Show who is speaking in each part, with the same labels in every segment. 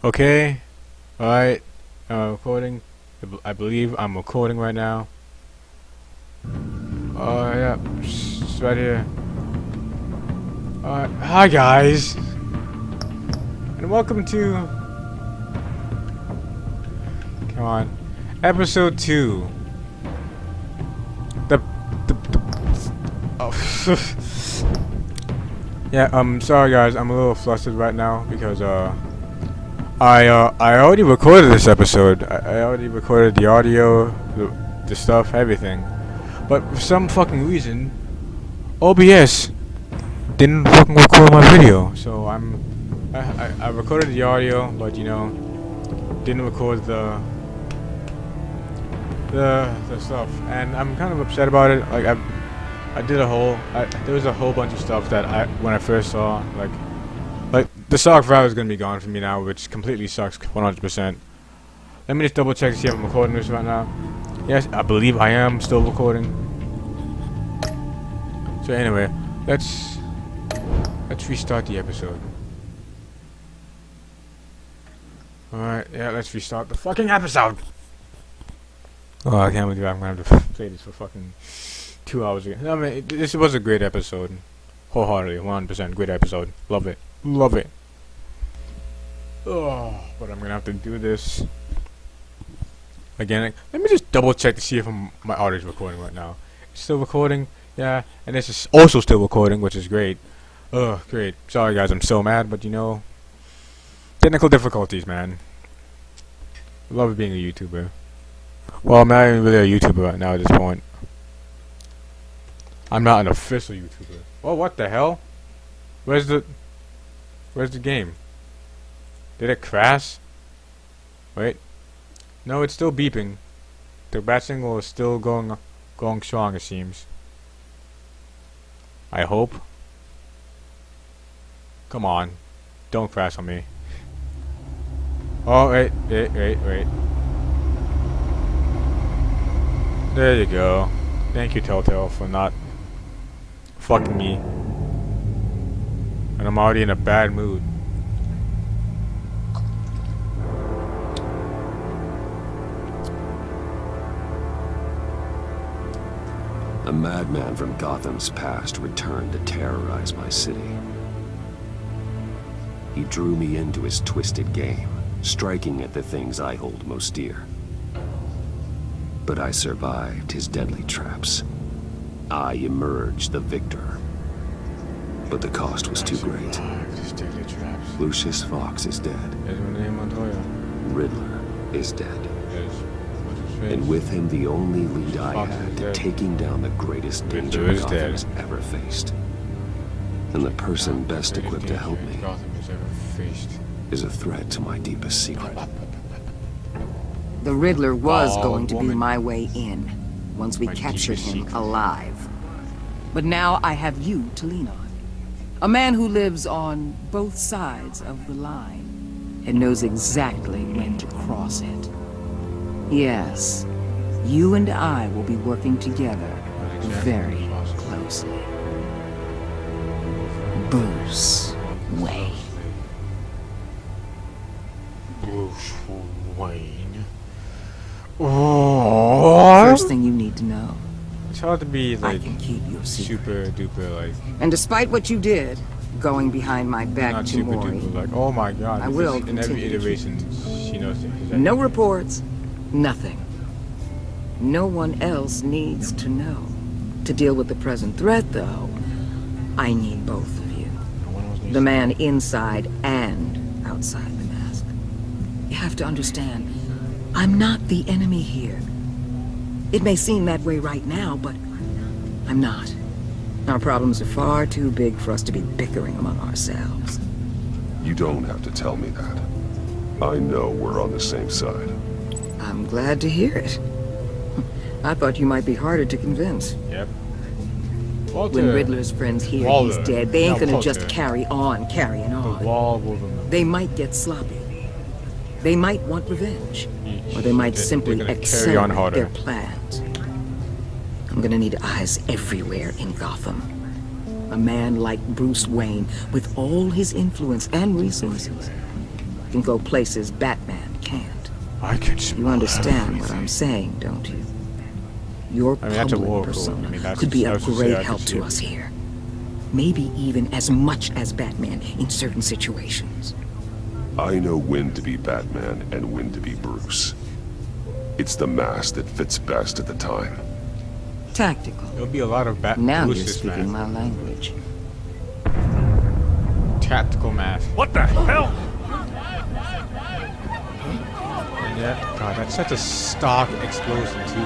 Speaker 1: Okay, alright, recording. I believe I'm recording right now. Yeah, it's right here. Hi guys, and welcome to, come on, episode 2. Yeah, sorry guys, I'm a little flustered right now because, I already recorded this episode. I already recorded the audio, the stuff, everything. But for some fucking reason, OBS didn't fucking record my video. So I recorded the audio, but you know, didn't record the stuff, and I'm kind of upset about it. Like there was a whole bunch of stuff that when I first saw, like the stock value is gonna be gone from me now, which completely sucks 100%. Let me just double check to see if I'm recording this right now. Yes, I believe I am still recording. So anyway, let's restart the episode. Alright, yeah, let's restart the fucking episode. Oh, I can't believe I'm gonna have to play this for fucking 2 hours again. I mean, this was a great episode. Wholeheartedly, 100% great episode. Love it. Love it. Oh, but I'm gonna have to do this again. Let me just double check to see if my audio is recording right now. It's still recording, yeah, and this is also still recording, which is great. Oh, great. Sorry guys, I'm so mad, but you know, technical difficulties, man. I love being a YouTuber. Well, I'm not even really a YouTuber right now at this point. I'm not an official YouTuber. Oh, what the hell? Where's the game? Did it crash? Wait. No, it's still beeping. The bat signal is still going strong, it seems. I hope. Come on. Don't crash on me. Oh, wait. There you go. Thank you, Telltale, for not fucking me. And I'm already in a bad mood.
Speaker 2: A madman from Gotham's past returned to terrorize my city. He drew me into his twisted game, striking at the things I hold most dear. But I survived his deadly traps. I emerged the victor. But the cost was too great. Lucius Fox is dead. Riddler is dead. And with him, the only lead I had to taking down the greatest danger Gotham has ever faced. And the person best equipped to help me is a threat to my deepest secret.
Speaker 3: The Riddler was going to be my way in, once we captured him alive. But now I have you to lean on. A man who lives on both sides of the line, and knows exactly when to cross it. Yes, you and I will be working together very closely. Bruce Wayne.
Speaker 1: Bruce Wayne. Oh.
Speaker 3: First thing you need to know.
Speaker 1: It's hard to be like
Speaker 3: I can keep your secret.
Speaker 1: super duper like.
Speaker 3: And despite what you did, going behind my back
Speaker 1: Not
Speaker 3: to
Speaker 1: super
Speaker 3: Maury,
Speaker 1: duper like. Oh my God!
Speaker 3: I will
Speaker 1: in every
Speaker 3: continue.
Speaker 1: iteration, she knows.
Speaker 3: No reports, nothing. No one else needs to know. To deal with the present threat, though, I need both of you. The man inside and outside the mask. You have to understand, I'm not the enemy here. It may seem that way right now, but I'm not. Our problems are far too big for us to be bickering among ourselves.
Speaker 4: You don't have to tell me that. I know we're on the same side.
Speaker 3: I'm glad to hear it. I thought you might be harder to convince.
Speaker 1: Yep.
Speaker 3: When Riddler's friends hear he's dead, they ain't gonna just carrying on. They might get sloppy. They might want revenge. Or they might simply accelerate their plans. I'm gonna need eyes everywhere in Gotham. A man like Bruce Wayne, with all his influence and resources, can go places Batman can't.
Speaker 1: I can smell
Speaker 3: You understand what
Speaker 1: everything.
Speaker 3: I'm saying, don't you? Your
Speaker 1: I mean, that's a
Speaker 3: public
Speaker 1: war
Speaker 3: persona
Speaker 1: code.
Speaker 3: could be
Speaker 1: I
Speaker 3: a
Speaker 1: was just saying,
Speaker 3: great
Speaker 1: I
Speaker 3: help
Speaker 1: could see
Speaker 3: to us
Speaker 1: everything.
Speaker 3: here. Maybe even as much as Batman in certain situations.
Speaker 4: I know when to be Batman and when to be Bruce. It's the mask that fits best at the time.
Speaker 3: Tactical.
Speaker 1: There'll be a lot of
Speaker 3: Now you're
Speaker 1: Bruce's
Speaker 3: speaking
Speaker 1: mask.
Speaker 3: my language.
Speaker 1: Tactical mask.
Speaker 5: What the hell?
Speaker 1: And yeah, God, that's such a stock explosion too.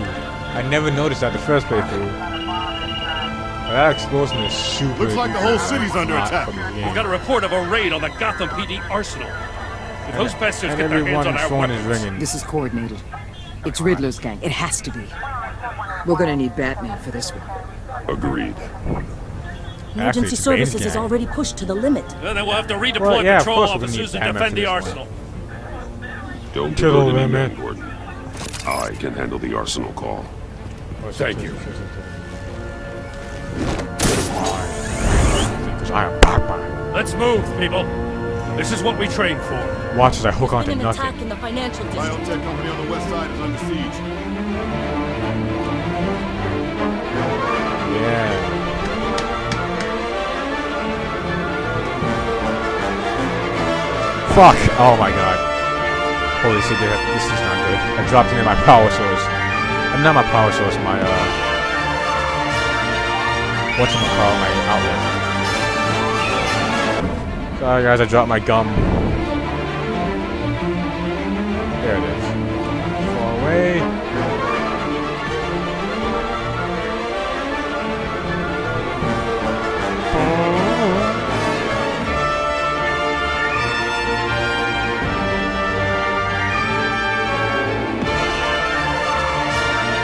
Speaker 1: I never noticed that the first playthrough. But that explosion is super.
Speaker 5: Looks like the whole
Speaker 1: duper
Speaker 5: city's under
Speaker 1: not
Speaker 5: attack.
Speaker 1: from this
Speaker 5: We've
Speaker 1: game.
Speaker 5: got a report of a raid on the Gotham PD arsenal. If those bastards
Speaker 1: And
Speaker 5: get their hands
Speaker 1: everyone's
Speaker 5: on our
Speaker 1: phone is
Speaker 5: weapons...
Speaker 1: ringing.
Speaker 3: This is coordinated. It's Riddler's gang. It has to be. We're gonna need Batman for this one.
Speaker 4: Agreed.
Speaker 1: Actually,
Speaker 6: Emergency
Speaker 1: it's
Speaker 6: services
Speaker 1: Bane's
Speaker 6: is
Speaker 1: gang.
Speaker 6: already pushed to the limit.
Speaker 5: Then we'll have to redeploy
Speaker 1: Well, yeah, of
Speaker 5: patrol
Speaker 1: course we're gonna
Speaker 5: officers
Speaker 1: need
Speaker 5: and
Speaker 1: Batman
Speaker 5: defend the
Speaker 1: for this one.
Speaker 5: arsenal.
Speaker 4: Don't
Speaker 1: To the
Speaker 4: divert any
Speaker 1: limit.
Speaker 4: men, Gordon. I can handle the arsenal call.
Speaker 5: Thank you.
Speaker 1: Because I am Batman.
Speaker 5: Let's move, people. This is what we trained for.
Speaker 1: Watch as I hook onto
Speaker 6: Been an attack
Speaker 1: nothing.
Speaker 6: in the financial district.
Speaker 5: Biotech company on the west side is under siege.
Speaker 1: Yeah. Fuck! Oh my god. Holy shit, this is not good. I dropped it in my power source. I'm not my power source, my whatchamacallit, my outlet. Sorry guys, I dropped my gum. There it is. Fall away.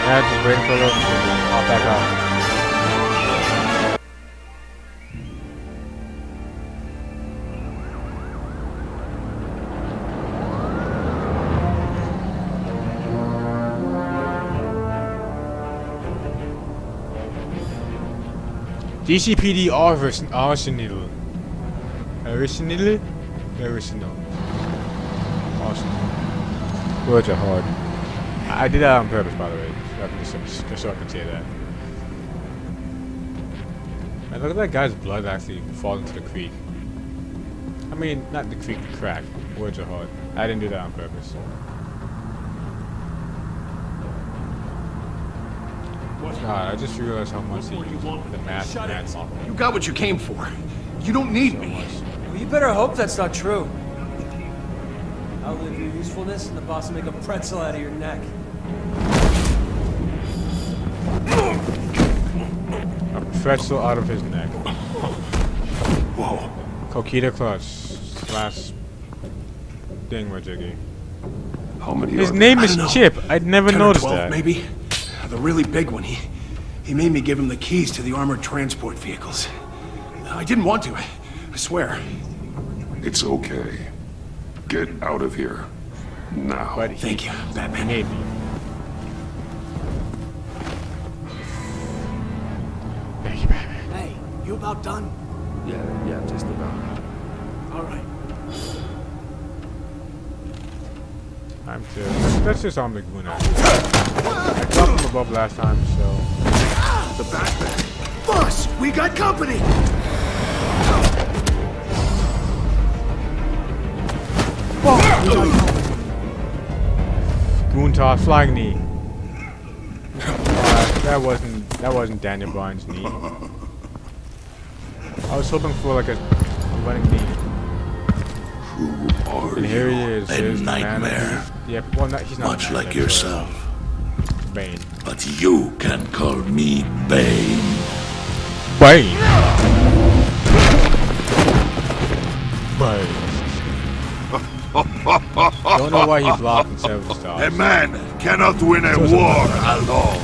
Speaker 1: Yeah, just waiting for a little pop back up. DCPD Arsenal. Arsenal. Words are hard. I did that on purpose, by the way. Just so I can say that. Man, look at that guy's blood actually fall into the creek. I mean, not the creek, the crack. Words are hard. I didn't do that on purpose. God, I just realized how much he used the mask and model.
Speaker 7: You got what you came for. You don't need me.
Speaker 8: Well, you better hope that's not true. Outlive your usefulness, and the boss will make a pretzel out of your neck.
Speaker 1: A pretzel out of his neck.
Speaker 7: Whoa.
Speaker 1: Coquita clutch. Last thingamajiggy.
Speaker 4: How many
Speaker 1: His
Speaker 4: are
Speaker 1: name
Speaker 7: I
Speaker 1: is
Speaker 7: don't know.
Speaker 1: Chip. I'd never
Speaker 7: 10
Speaker 1: noticed
Speaker 7: or 12,
Speaker 1: that.
Speaker 7: maybe. The really big one. He made me give him the keys to the armored transport vehicles. I didn't want to. I swear.
Speaker 4: there? It's okay. Get out of here. Now.
Speaker 1: But
Speaker 7: Thank you,
Speaker 1: he
Speaker 7: Batman.
Speaker 1: made me. Thank you, Batman.
Speaker 7: Hey, you about done?
Speaker 2: Yeah, just about.
Speaker 7: All right.
Speaker 1: I'm too. That's just on McGoon. I dropped him above last time, so.
Speaker 4: The Batman.
Speaker 7: Boss, we got company.
Speaker 1: Goontar flying knee. That wasn't Daniel Bryan's knee. I was hoping for like a running knee.
Speaker 4: Who are
Speaker 1: And here he
Speaker 4: you?
Speaker 1: is.
Speaker 7: A
Speaker 1: There's the man.
Speaker 7: nightmare.
Speaker 1: Yep. Well, he's not.
Speaker 7: Much
Speaker 1: a
Speaker 7: like
Speaker 1: nightmare,
Speaker 7: yourself.
Speaker 1: Bane.
Speaker 7: But you can call me Bane.
Speaker 1: Bane. Bane. Don't know why he blocked instead of the
Speaker 4: A
Speaker 1: stars.
Speaker 4: man cannot win a
Speaker 1: So-
Speaker 4: war alone.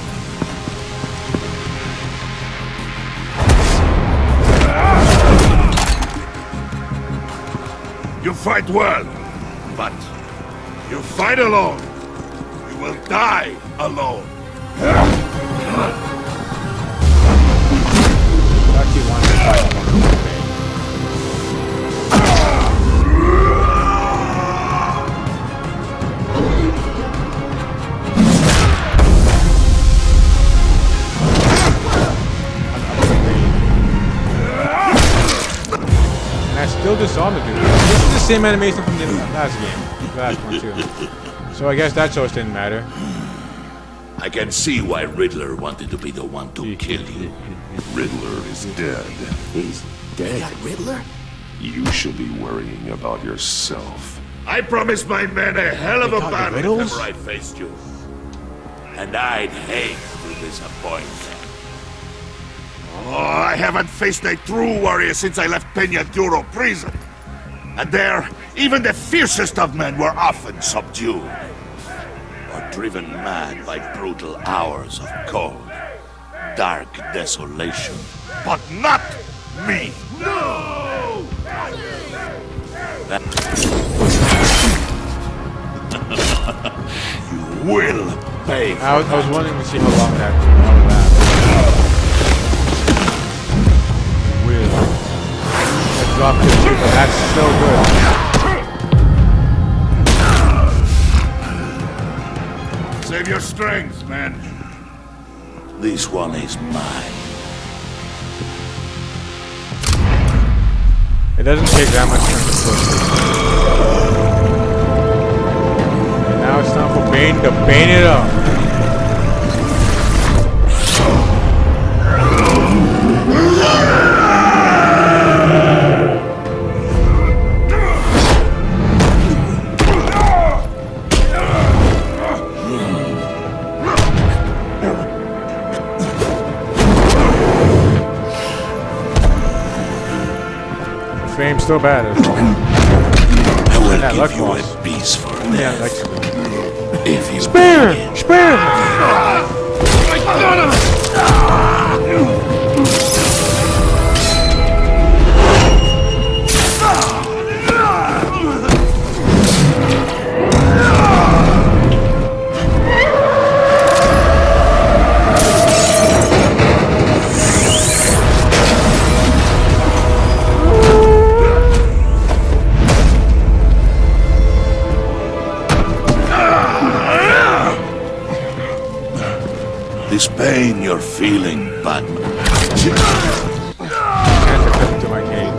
Speaker 4: You fight well, but you fight alone. You will die alone.
Speaker 1: Actually wanted to fight along with Bane. still disarm the dude. This is the same animation from the last game. The last one too. So I guess that choice didn't matter.
Speaker 9: I can see why Riddler wanted to be the one to kill you.
Speaker 4: Riddler is dead.
Speaker 2: He's dead.
Speaker 6: Riddler?
Speaker 4: You should be worrying about yourself.
Speaker 9: I promised my men a hell of a
Speaker 1: call you
Speaker 9: battle if
Speaker 1: riddles?
Speaker 9: ever I faced you. And I'd hate to disappoint them. Oh, I haven't faced a true warrior since I left Peña Duro prison. And there, even the fiercest of men were often subdued. Or driven mad by brutal hours of cold, dark desolation. But not me! No! You will pay for
Speaker 1: I was wondering to see how long that would last. Will. That drop kick too, but that's so good.
Speaker 9: Save your strength, man. This one is mine.
Speaker 1: It doesn't take that much time to push. And now it's time for Bane to Bane it up. Fame's still bad as well.
Speaker 9: I will
Speaker 1: that luck
Speaker 9: give you
Speaker 1: loss.
Speaker 9: a peaceful
Speaker 1: Yeah,
Speaker 9: death.
Speaker 1: like
Speaker 9: If you
Speaker 1: Spare! Spare!
Speaker 9: this pain you're feeling, Batman.
Speaker 1: Can't equip to my cane.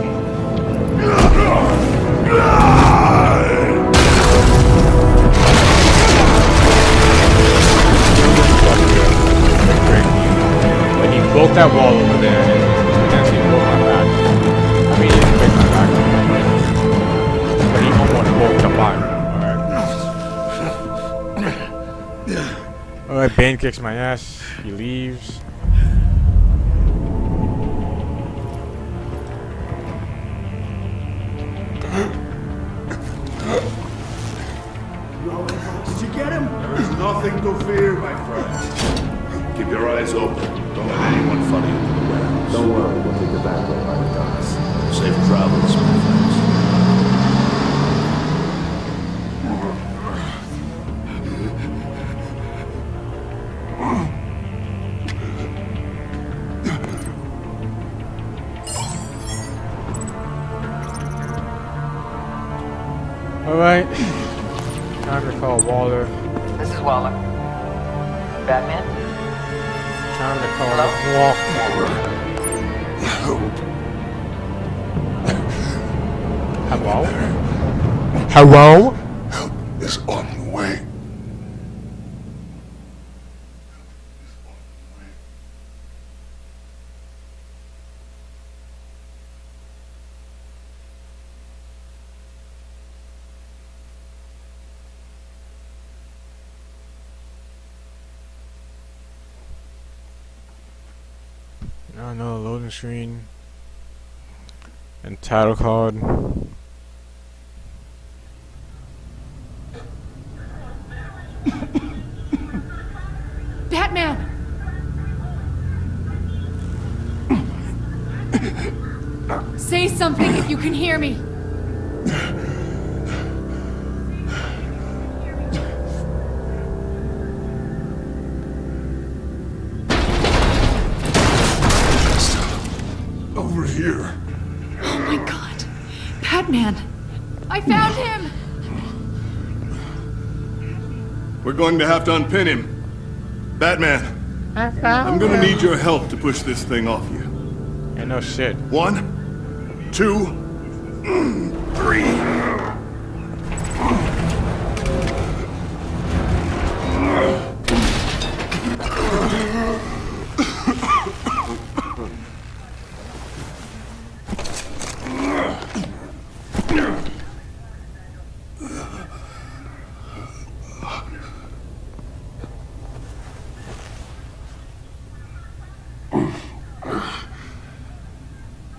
Speaker 1: But he broke that wall over there, and he broke my back. I mean, he didn't break my back, but he almost broke the back. Alright, Bane kicks my ass. He leaves.
Speaker 7: Did you get him?
Speaker 9: There is nothing to fear, my friend. Keep your eyes open. Don't let anyone follow you to the warehouse. Don't worry, we'll take the back way by the docks. Safe travels, my friends.
Speaker 1: Alright. Time to call Waller.
Speaker 10: This is Waller. Batman?
Speaker 1: Time to call Hello? Hello?
Speaker 4: Help is on the way.
Speaker 1: No, loading screen. And title card.
Speaker 11: Batman! Say something if you can hear me.
Speaker 4: Over here.
Speaker 11: Oh my god. Batman! I found him!
Speaker 7: We're going to have to unpin him. Batman, I'm gonna need your help to push this thing off you.
Speaker 1: Ain't no shit.
Speaker 7: 1, 2,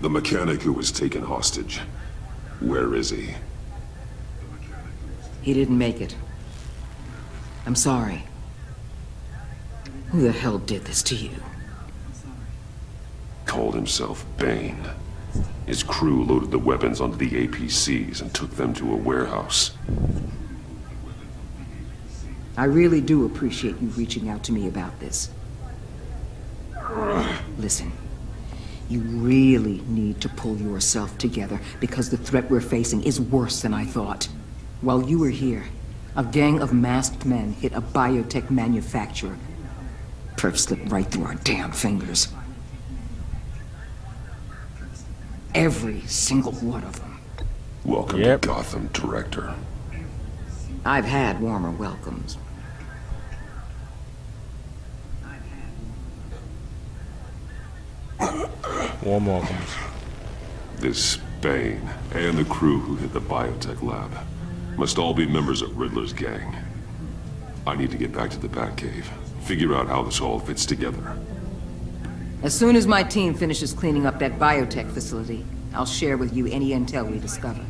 Speaker 4: The mechanic who was taken hostage. Where is he?
Speaker 3: He didn't make it. I'm sorry. Who the hell did this to you?
Speaker 4: Called himself Bane. His crew loaded the weapons onto the APCs and took them to a warehouse.
Speaker 3: I really do appreciate you reaching out to me about this. Listen, you really need to pull yourself together because the threat we're facing is worse than I thought. While you were here, a gang of masked men hit a biotech manufacturer. Perp slipped right through our damn fingers. Every single one of them.
Speaker 4: Welcome to Gotham, Director.
Speaker 3: I've had warmer welcomes.
Speaker 1: Warm welcomes.
Speaker 4: This Bane and the crew who hit the biotech lab must all be members of Riddler's gang. I need to get back to the Batcave, figure out how this all fits together.
Speaker 3: As soon as my team finishes cleaning up that biotech facility, I'll share with you any intel we discover.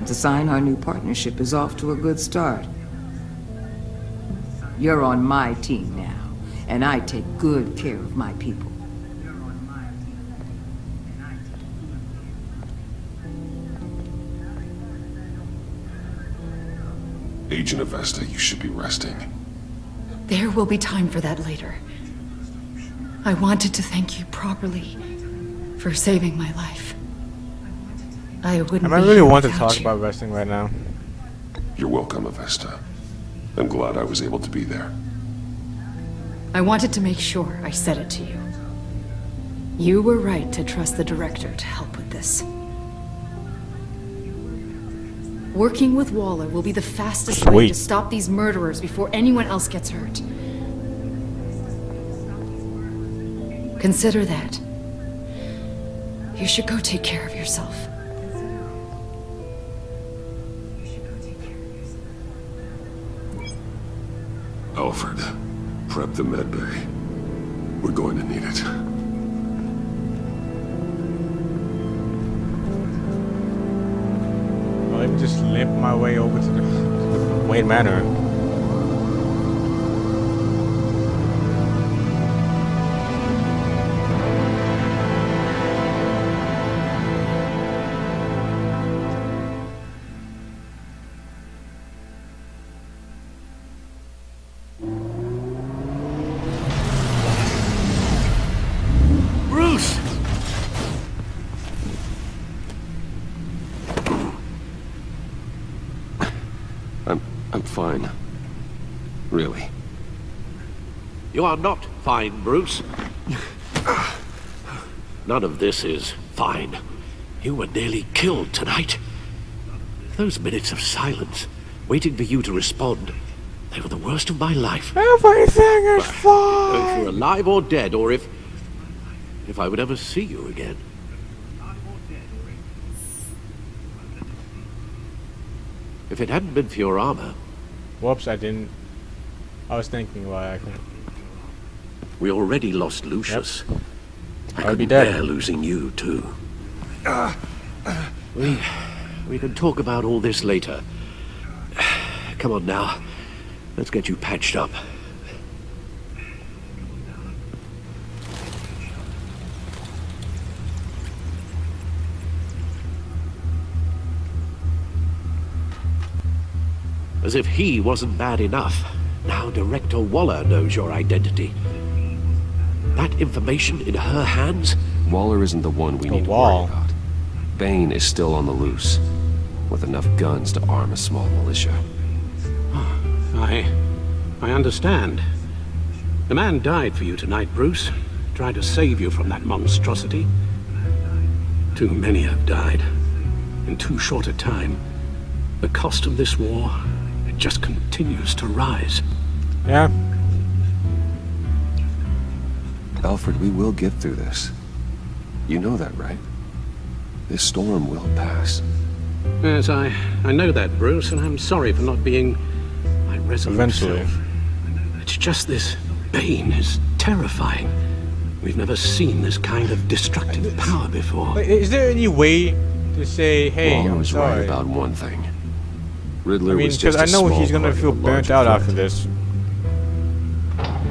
Speaker 3: It's a sign our new partnership is off to a good start. You're on my team now, and I take good care of my people.
Speaker 4: Agent Avesta, you should be resting.
Speaker 11: There will be time for that later. I wanted to thank you properly for saving my life. I wouldn't
Speaker 1: I
Speaker 11: be
Speaker 1: really
Speaker 11: here
Speaker 1: want to
Speaker 11: without
Speaker 1: talk
Speaker 11: you.
Speaker 1: about wrestling right now.
Speaker 4: You're welcome, Avesta. I'm glad I was able to be there.
Speaker 11: I wanted to make sure I said it to you. You were right to trust the director to help with this. Working with Waller will be the fastest way to stop these murderers before anyone else gets hurt. Consider that. You should go take care of yourself.
Speaker 4: Alfred, prep the med bay. We're going to need it.
Speaker 1: Let me just limp my way over to the Wayne Manor.
Speaker 9: Bruce!
Speaker 2: I'm fine. Really.
Speaker 9: You are not fine, Bruce. None of this is fine. You were nearly killed tonight. Those minutes of silence, waiting for you to respond, they were the worst of my life.
Speaker 1: Everything is fine!
Speaker 9: If you're alive or dead, or if I would ever see you again. If it hadn't been for your armor...
Speaker 1: Whoops, I didn't... I was thinking why I couldn't...
Speaker 9: We already lost Lucius.
Speaker 1: Yep.
Speaker 9: I
Speaker 1: I'd
Speaker 9: could
Speaker 1: be dead.
Speaker 9: bear losing you, too. We can talk about all this later. Come on now. Let's get you patched up. As if he wasn't bad enough. Now Director Waller knows your identity. That information in her hands?
Speaker 2: Waller isn't the one we need to worry about. Bane is still on the loose, with enough guns to arm a small militia.
Speaker 9: I understand. The man died for you tonight, Bruce. Tried to save you from that monstrosity. Too many have died.
Speaker 12: in too short a time. The cost of this war, it just continues to rise.
Speaker 1: Yeah.
Speaker 2: Alfred, we will get through this. You know that, right? This storm will pass.
Speaker 12: Yes, I know that, Bruce, and I'm sorry for not being my resolute
Speaker 1: Eventually.
Speaker 12: self. It's just this Bane is terrifying. We've never seen this kind of destructive power before.
Speaker 1: Wait, is there any way to say, hey,
Speaker 2: Waller
Speaker 1: I'm
Speaker 2: was
Speaker 1: sorry?
Speaker 2: right about one thing. Riddler
Speaker 1: I mean,
Speaker 2: was
Speaker 1: because
Speaker 2: just
Speaker 1: I know
Speaker 2: a small
Speaker 1: he's gonna
Speaker 2: part of
Speaker 1: feel
Speaker 2: a
Speaker 1: burnt
Speaker 2: larger
Speaker 1: out
Speaker 2: threat.
Speaker 1: after this.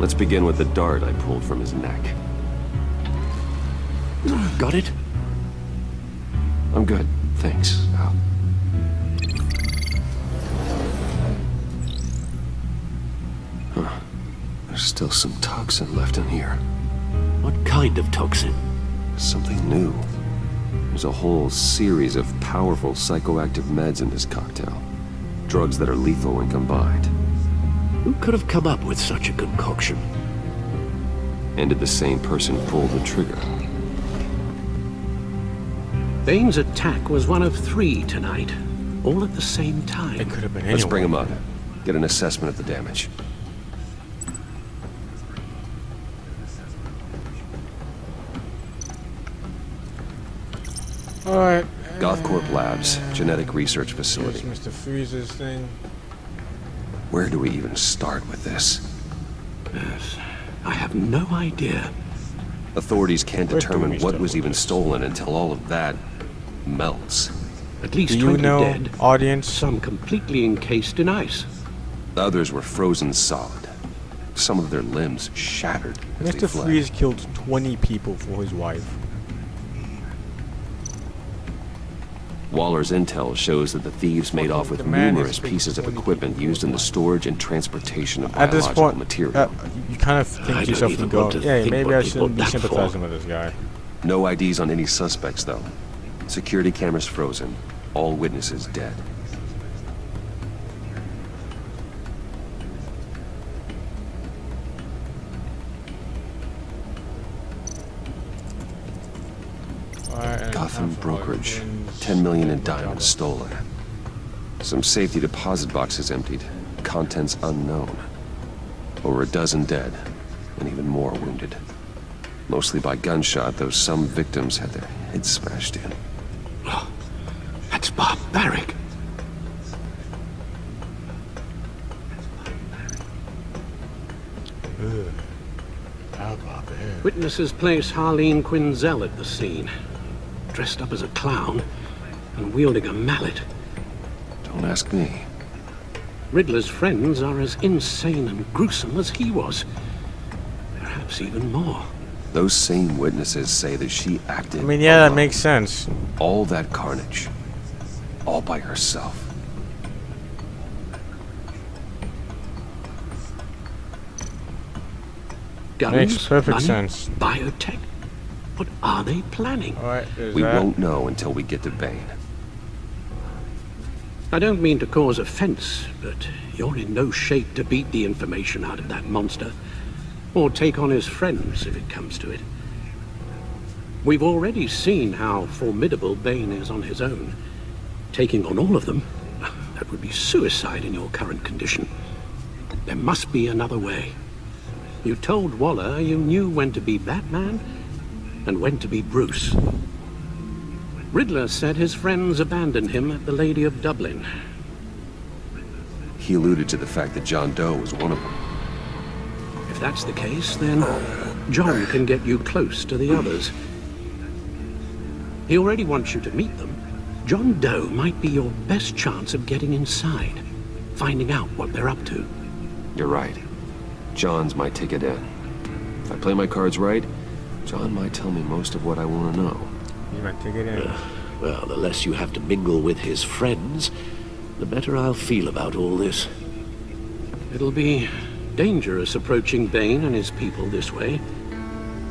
Speaker 2: Let's begin with the dart I pulled from his neck.
Speaker 12: Got it?
Speaker 2: I'm good, thanks, Al. Huh. There's still some toxin left in here.
Speaker 12: What kind of toxin?
Speaker 2: Something new. There's a whole series of powerful psychoactive meds in this cocktail. Drugs that are lethal when combined.
Speaker 12: Who could have come up with such a concoction?
Speaker 2: And did the same person pull the trigger?
Speaker 12: Bane's attack was one of 3 tonight, all at the same time.
Speaker 1: It could have been
Speaker 2: Let's
Speaker 1: anyone.
Speaker 2: bring him up. Get an assessment of the damage.
Speaker 1: Alright.
Speaker 2: Gothcorp Labs, genetic research
Speaker 1: Here's
Speaker 2: facility.
Speaker 1: Mr. Freeze's thing.
Speaker 2: Where do we even start with this?
Speaker 12: Yes, I have no idea.
Speaker 2: Authorities can't
Speaker 1: Where do
Speaker 2: determine
Speaker 1: we
Speaker 2: what
Speaker 1: start
Speaker 2: was
Speaker 1: with
Speaker 2: even
Speaker 1: this?
Speaker 2: stolen until all of that melts.
Speaker 12: At least
Speaker 1: Do you
Speaker 12: 20
Speaker 1: know,
Speaker 12: dead,
Speaker 1: audience?
Speaker 12: some completely encased in ice.
Speaker 2: Others were frozen solid. Some of their limbs shattered as they
Speaker 1: Mr.
Speaker 2: fled.
Speaker 1: Freeze killed 20 people for his wife.
Speaker 2: Waller's intel shows that the thieves made off with
Speaker 1: The man
Speaker 2: numerous
Speaker 1: has killed
Speaker 2: pieces of
Speaker 1: 20
Speaker 2: equipment
Speaker 1: people
Speaker 2: used in the
Speaker 1: for his
Speaker 2: storage and transportation of
Speaker 1: At this
Speaker 2: biological
Speaker 1: point,
Speaker 2: material.
Speaker 1: you kind of think
Speaker 12: I
Speaker 1: to
Speaker 12: don't
Speaker 1: yourself
Speaker 12: even
Speaker 1: and go,
Speaker 12: want to
Speaker 1: yeah,
Speaker 12: think
Speaker 1: maybe
Speaker 12: what
Speaker 1: I
Speaker 12: they
Speaker 1: shouldn't be
Speaker 12: put that for."
Speaker 1: sympathizing with this guy.
Speaker 2: No IDs on any suspects, though. Security cameras frozen. All witnesses dead. Gotham brokerage. 10 million in diamonds stolen. Some safety deposit boxes emptied. Contents unknown. Over a dozen dead, and even more wounded. Mostly by gunshot, though some victims had their heads smashed in.
Speaker 12: That's barbaric. Witnesses place Harleen Quinzel at the scene, dressed up as a clown and wielding a mallet.
Speaker 2: Don't ask me.
Speaker 12: Riddler's friends are as insane and gruesome as he was. Perhaps even more.
Speaker 2: Those same witnesses say that she acted
Speaker 1: I mean, yeah, that
Speaker 2: alone.
Speaker 1: makes sense.
Speaker 2: All that carnage. All by herself.
Speaker 12: Guns,
Speaker 1: Makes perfect
Speaker 12: money,
Speaker 1: sense.
Speaker 12: biotech. What are they planning?
Speaker 1: Alright, there's
Speaker 2: We
Speaker 1: that.
Speaker 2: won't know until we get to Bane.
Speaker 12: I don't mean to cause offense, but you're in no shape to beat the information out of that monster. Or take on his friends, if it comes to it. We've already seen how formidable Bane is on his own. Taking on all of them, that would be suicide in your current condition. There must be another way. You told Waller you knew when to be Batman and when to be Bruce. Riddler said his friends abandoned him at the Lady of Dublin.
Speaker 2: He alluded to the fact that John Doe was one of them.
Speaker 12: If that's the case, then John can get you close to the others. He already wants you to meet them. John Doe might be your best chance of getting inside, finding out what they're up to.
Speaker 2: You're right. John's my ticket in. If I play my cards right, John might tell me most of what I want to know.
Speaker 1: You might take it in.
Speaker 12: Well, the less you have to mingle with his friends, the better I'll feel about all this. It'll be dangerous approaching Bane and his people this way.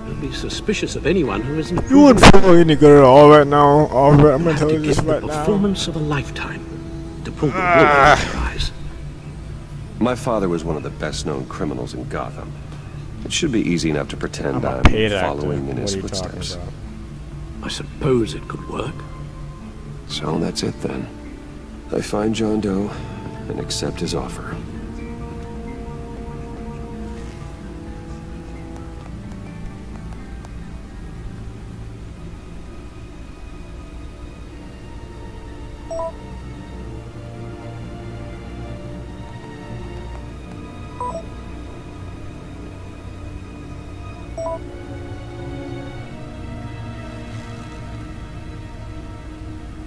Speaker 12: He'll be suspicious of anyone who isn't...
Speaker 1: You wouldn't follow any girl all right now. All right, I'm gonna tell you
Speaker 12: to
Speaker 1: this
Speaker 12: give
Speaker 1: right
Speaker 12: the
Speaker 1: now.
Speaker 12: performance of a lifetime to pull the wool over their eyes.
Speaker 2: My father was one of the best-known criminals in Gotham. It should be easy enough to pretend
Speaker 1: I'm a
Speaker 2: I'm
Speaker 1: paid actor.
Speaker 2: following in
Speaker 1: What
Speaker 2: his
Speaker 1: are you talking
Speaker 2: footsteps.
Speaker 1: about?
Speaker 12: I suppose it could work.
Speaker 2: So that's it then. I find John Doe and accept his offer.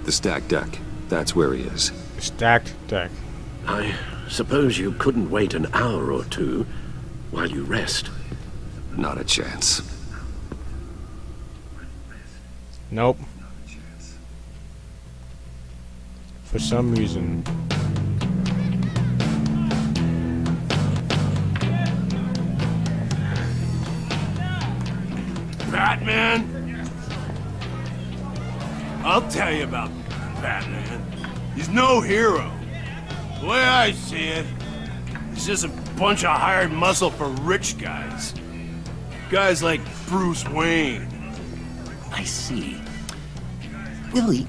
Speaker 2: The stacked deck. That's where he is.
Speaker 1: Stacked deck.
Speaker 12: I suppose you couldn't wait an hour or two while you rest.
Speaker 2: Not a chance.
Speaker 1: Nope. For some reason.
Speaker 7: Batman? I'll tell you about Batman. He's no hero. The way I see it, he's just a bunch of hired muscle for rich guys. Guys like Bruce Wayne.
Speaker 13: I see. Willie,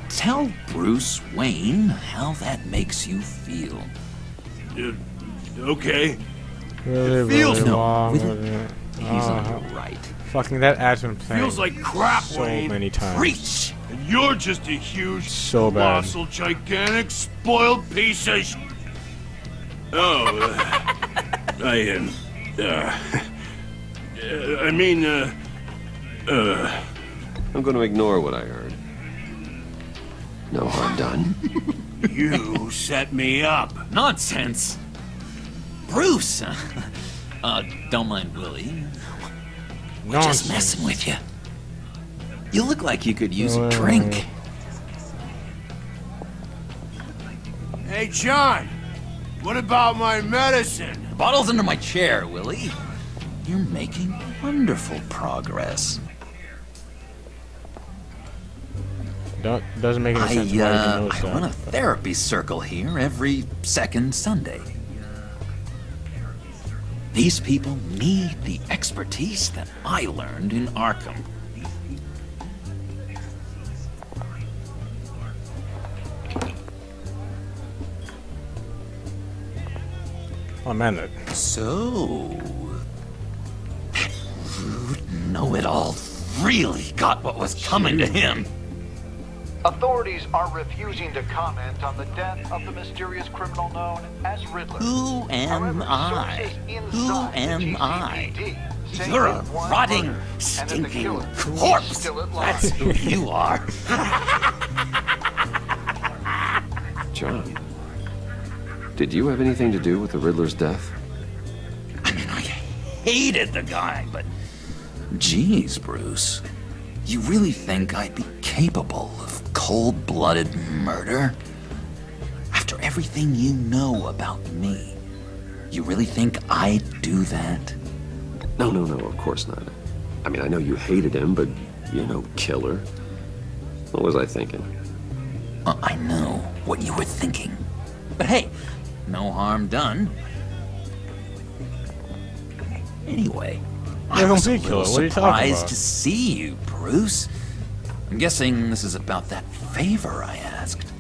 Speaker 13: tell Bruce Wayne how that makes you feel.
Speaker 7: Okay.
Speaker 1: Really,
Speaker 7: feels
Speaker 1: really
Speaker 13: no,
Speaker 1: long.
Speaker 13: Willie, he's on the right.
Speaker 1: Fucking that ad's been playing
Speaker 7: Feels like crap,
Speaker 1: so
Speaker 7: Wayne.
Speaker 1: many times.
Speaker 13: Preach!
Speaker 7: And you're just a huge,
Speaker 1: So bad.
Speaker 7: colossal, gigantic, spoiled piece of Oh,
Speaker 2: I'm gonna ignore what I heard. No harm done.
Speaker 7: You set me up.
Speaker 13: Nonsense! Bruce! Don't mind Willie. We're just messing with you. You look like you could use a drink.
Speaker 7: Hey, John. What about my medicine?
Speaker 13: The bottle's under my chair, Willie. You're making wonderful progress.
Speaker 1: Doesn't make any sense.
Speaker 13: I run a therapy circle here every second Sunday. These people need the expertise that I learned in Arkham.
Speaker 1: Oh man, that.
Speaker 13: So, that rude know-it-all really got what was coming to him.
Speaker 14: Authorities are refusing to comment on the death of the mysterious criminal known as Riddler.
Speaker 13: Who am I? Who am I?
Speaker 14: say
Speaker 13: You're a
Speaker 14: one
Speaker 13: rotting,
Speaker 14: murder, and that the
Speaker 13: stinking
Speaker 14: killer is
Speaker 13: corpse.
Speaker 14: still at large.
Speaker 13: That's who you are.
Speaker 2: John, did you have anything to do with the Riddler's death?
Speaker 13: I mean, I hated the guy, but geez, Bruce, you really think I'd be capable of cold-blooded murder? After everything you know about me, you really think I'd do that?
Speaker 2: No, of course not. I mean, I know you hated him, but, you know, killer. What was I thinking?
Speaker 13: I know what you were thinking. But hey, no harm done. Anyway, I was a little surprised to see you, Bruce. I'm guessing this is about that favor I asked.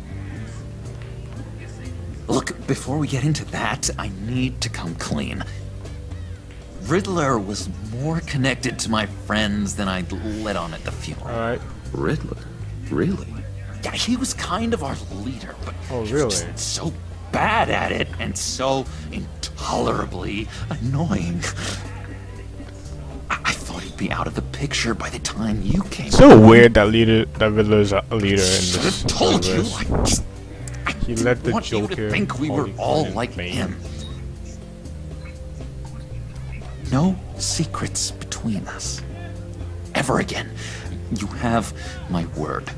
Speaker 13: Look, before we get into that, I need to come clean. Riddler was more connected to my friends than I'd let on at the funeral.
Speaker 1: Alright.
Speaker 2: Riddler? Really?
Speaker 13: Yeah, he was kind of our leader, but
Speaker 1: he was
Speaker 13: just so bad at it and so intolerably annoying. I thought he'd be out of the picture by the time you came.
Speaker 1: So weird that Riddler's a leader in this.
Speaker 13: Told you,
Speaker 1: he let the
Speaker 13: want you
Speaker 1: Joker
Speaker 13: to think we were all like him. No secrets between us. Ever again. You have my word.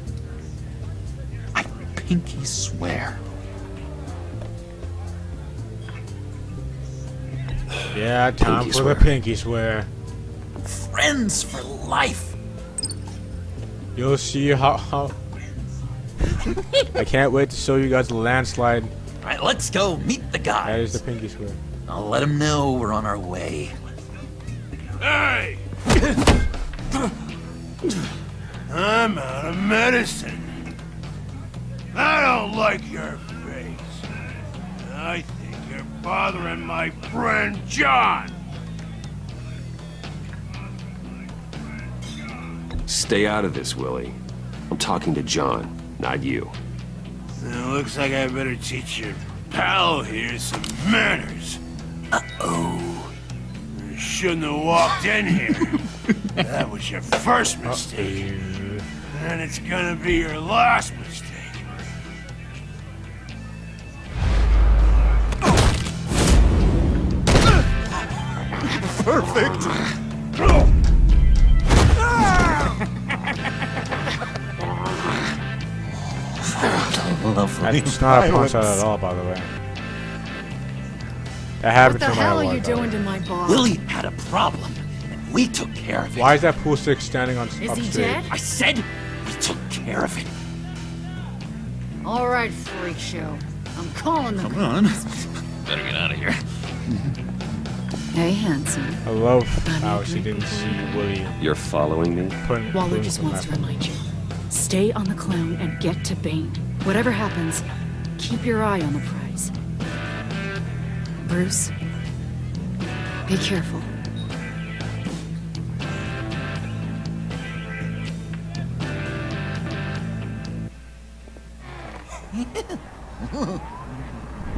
Speaker 13: I pinky swear.
Speaker 1: Yeah, time for the pinky swear.
Speaker 13: Friends for life.
Speaker 1: You'll see how I can't wait to show you guys the landslide.
Speaker 13: Alright, let's go meet the guys.
Speaker 1: That is the pinky swear.
Speaker 13: I'll let them know we're on our way.
Speaker 7: Hey! I'm out of medicine. I don't like your face. I think you're bothering my friend John.
Speaker 2: Stay out of this, Willie. I'm talking to John, not you.
Speaker 7: It looks like I better teach your pal here some manners.
Speaker 2: Uh-oh.
Speaker 7: You shouldn't have walked in here. That was your first mistake. And it's gonna be your last mistake.
Speaker 9: Perfect!
Speaker 1: That's not a punch out at all, by the way. That happened
Speaker 11: What the
Speaker 1: to my
Speaker 11: hell are
Speaker 1: wife,
Speaker 11: you
Speaker 1: by the
Speaker 11: doing
Speaker 1: way.
Speaker 11: to my bar?
Speaker 13: Willie had a problem, and we took care of it.
Speaker 1: Why is that pool stick standing on
Speaker 11: Is he
Speaker 1: upstage?
Speaker 11: dead?
Speaker 13: I said we took care of it.
Speaker 11: All right, freak show. I'm calling the
Speaker 13: Come on. Better get out of here.
Speaker 11: Hey, handsome.
Speaker 1: I love how she didn't see Willie.
Speaker 2: You're following me?
Speaker 11: Waller just wants to remind you. Stay on the clown and get to Bane. Whatever happens, keep your eye on the prize. Bruce, be careful.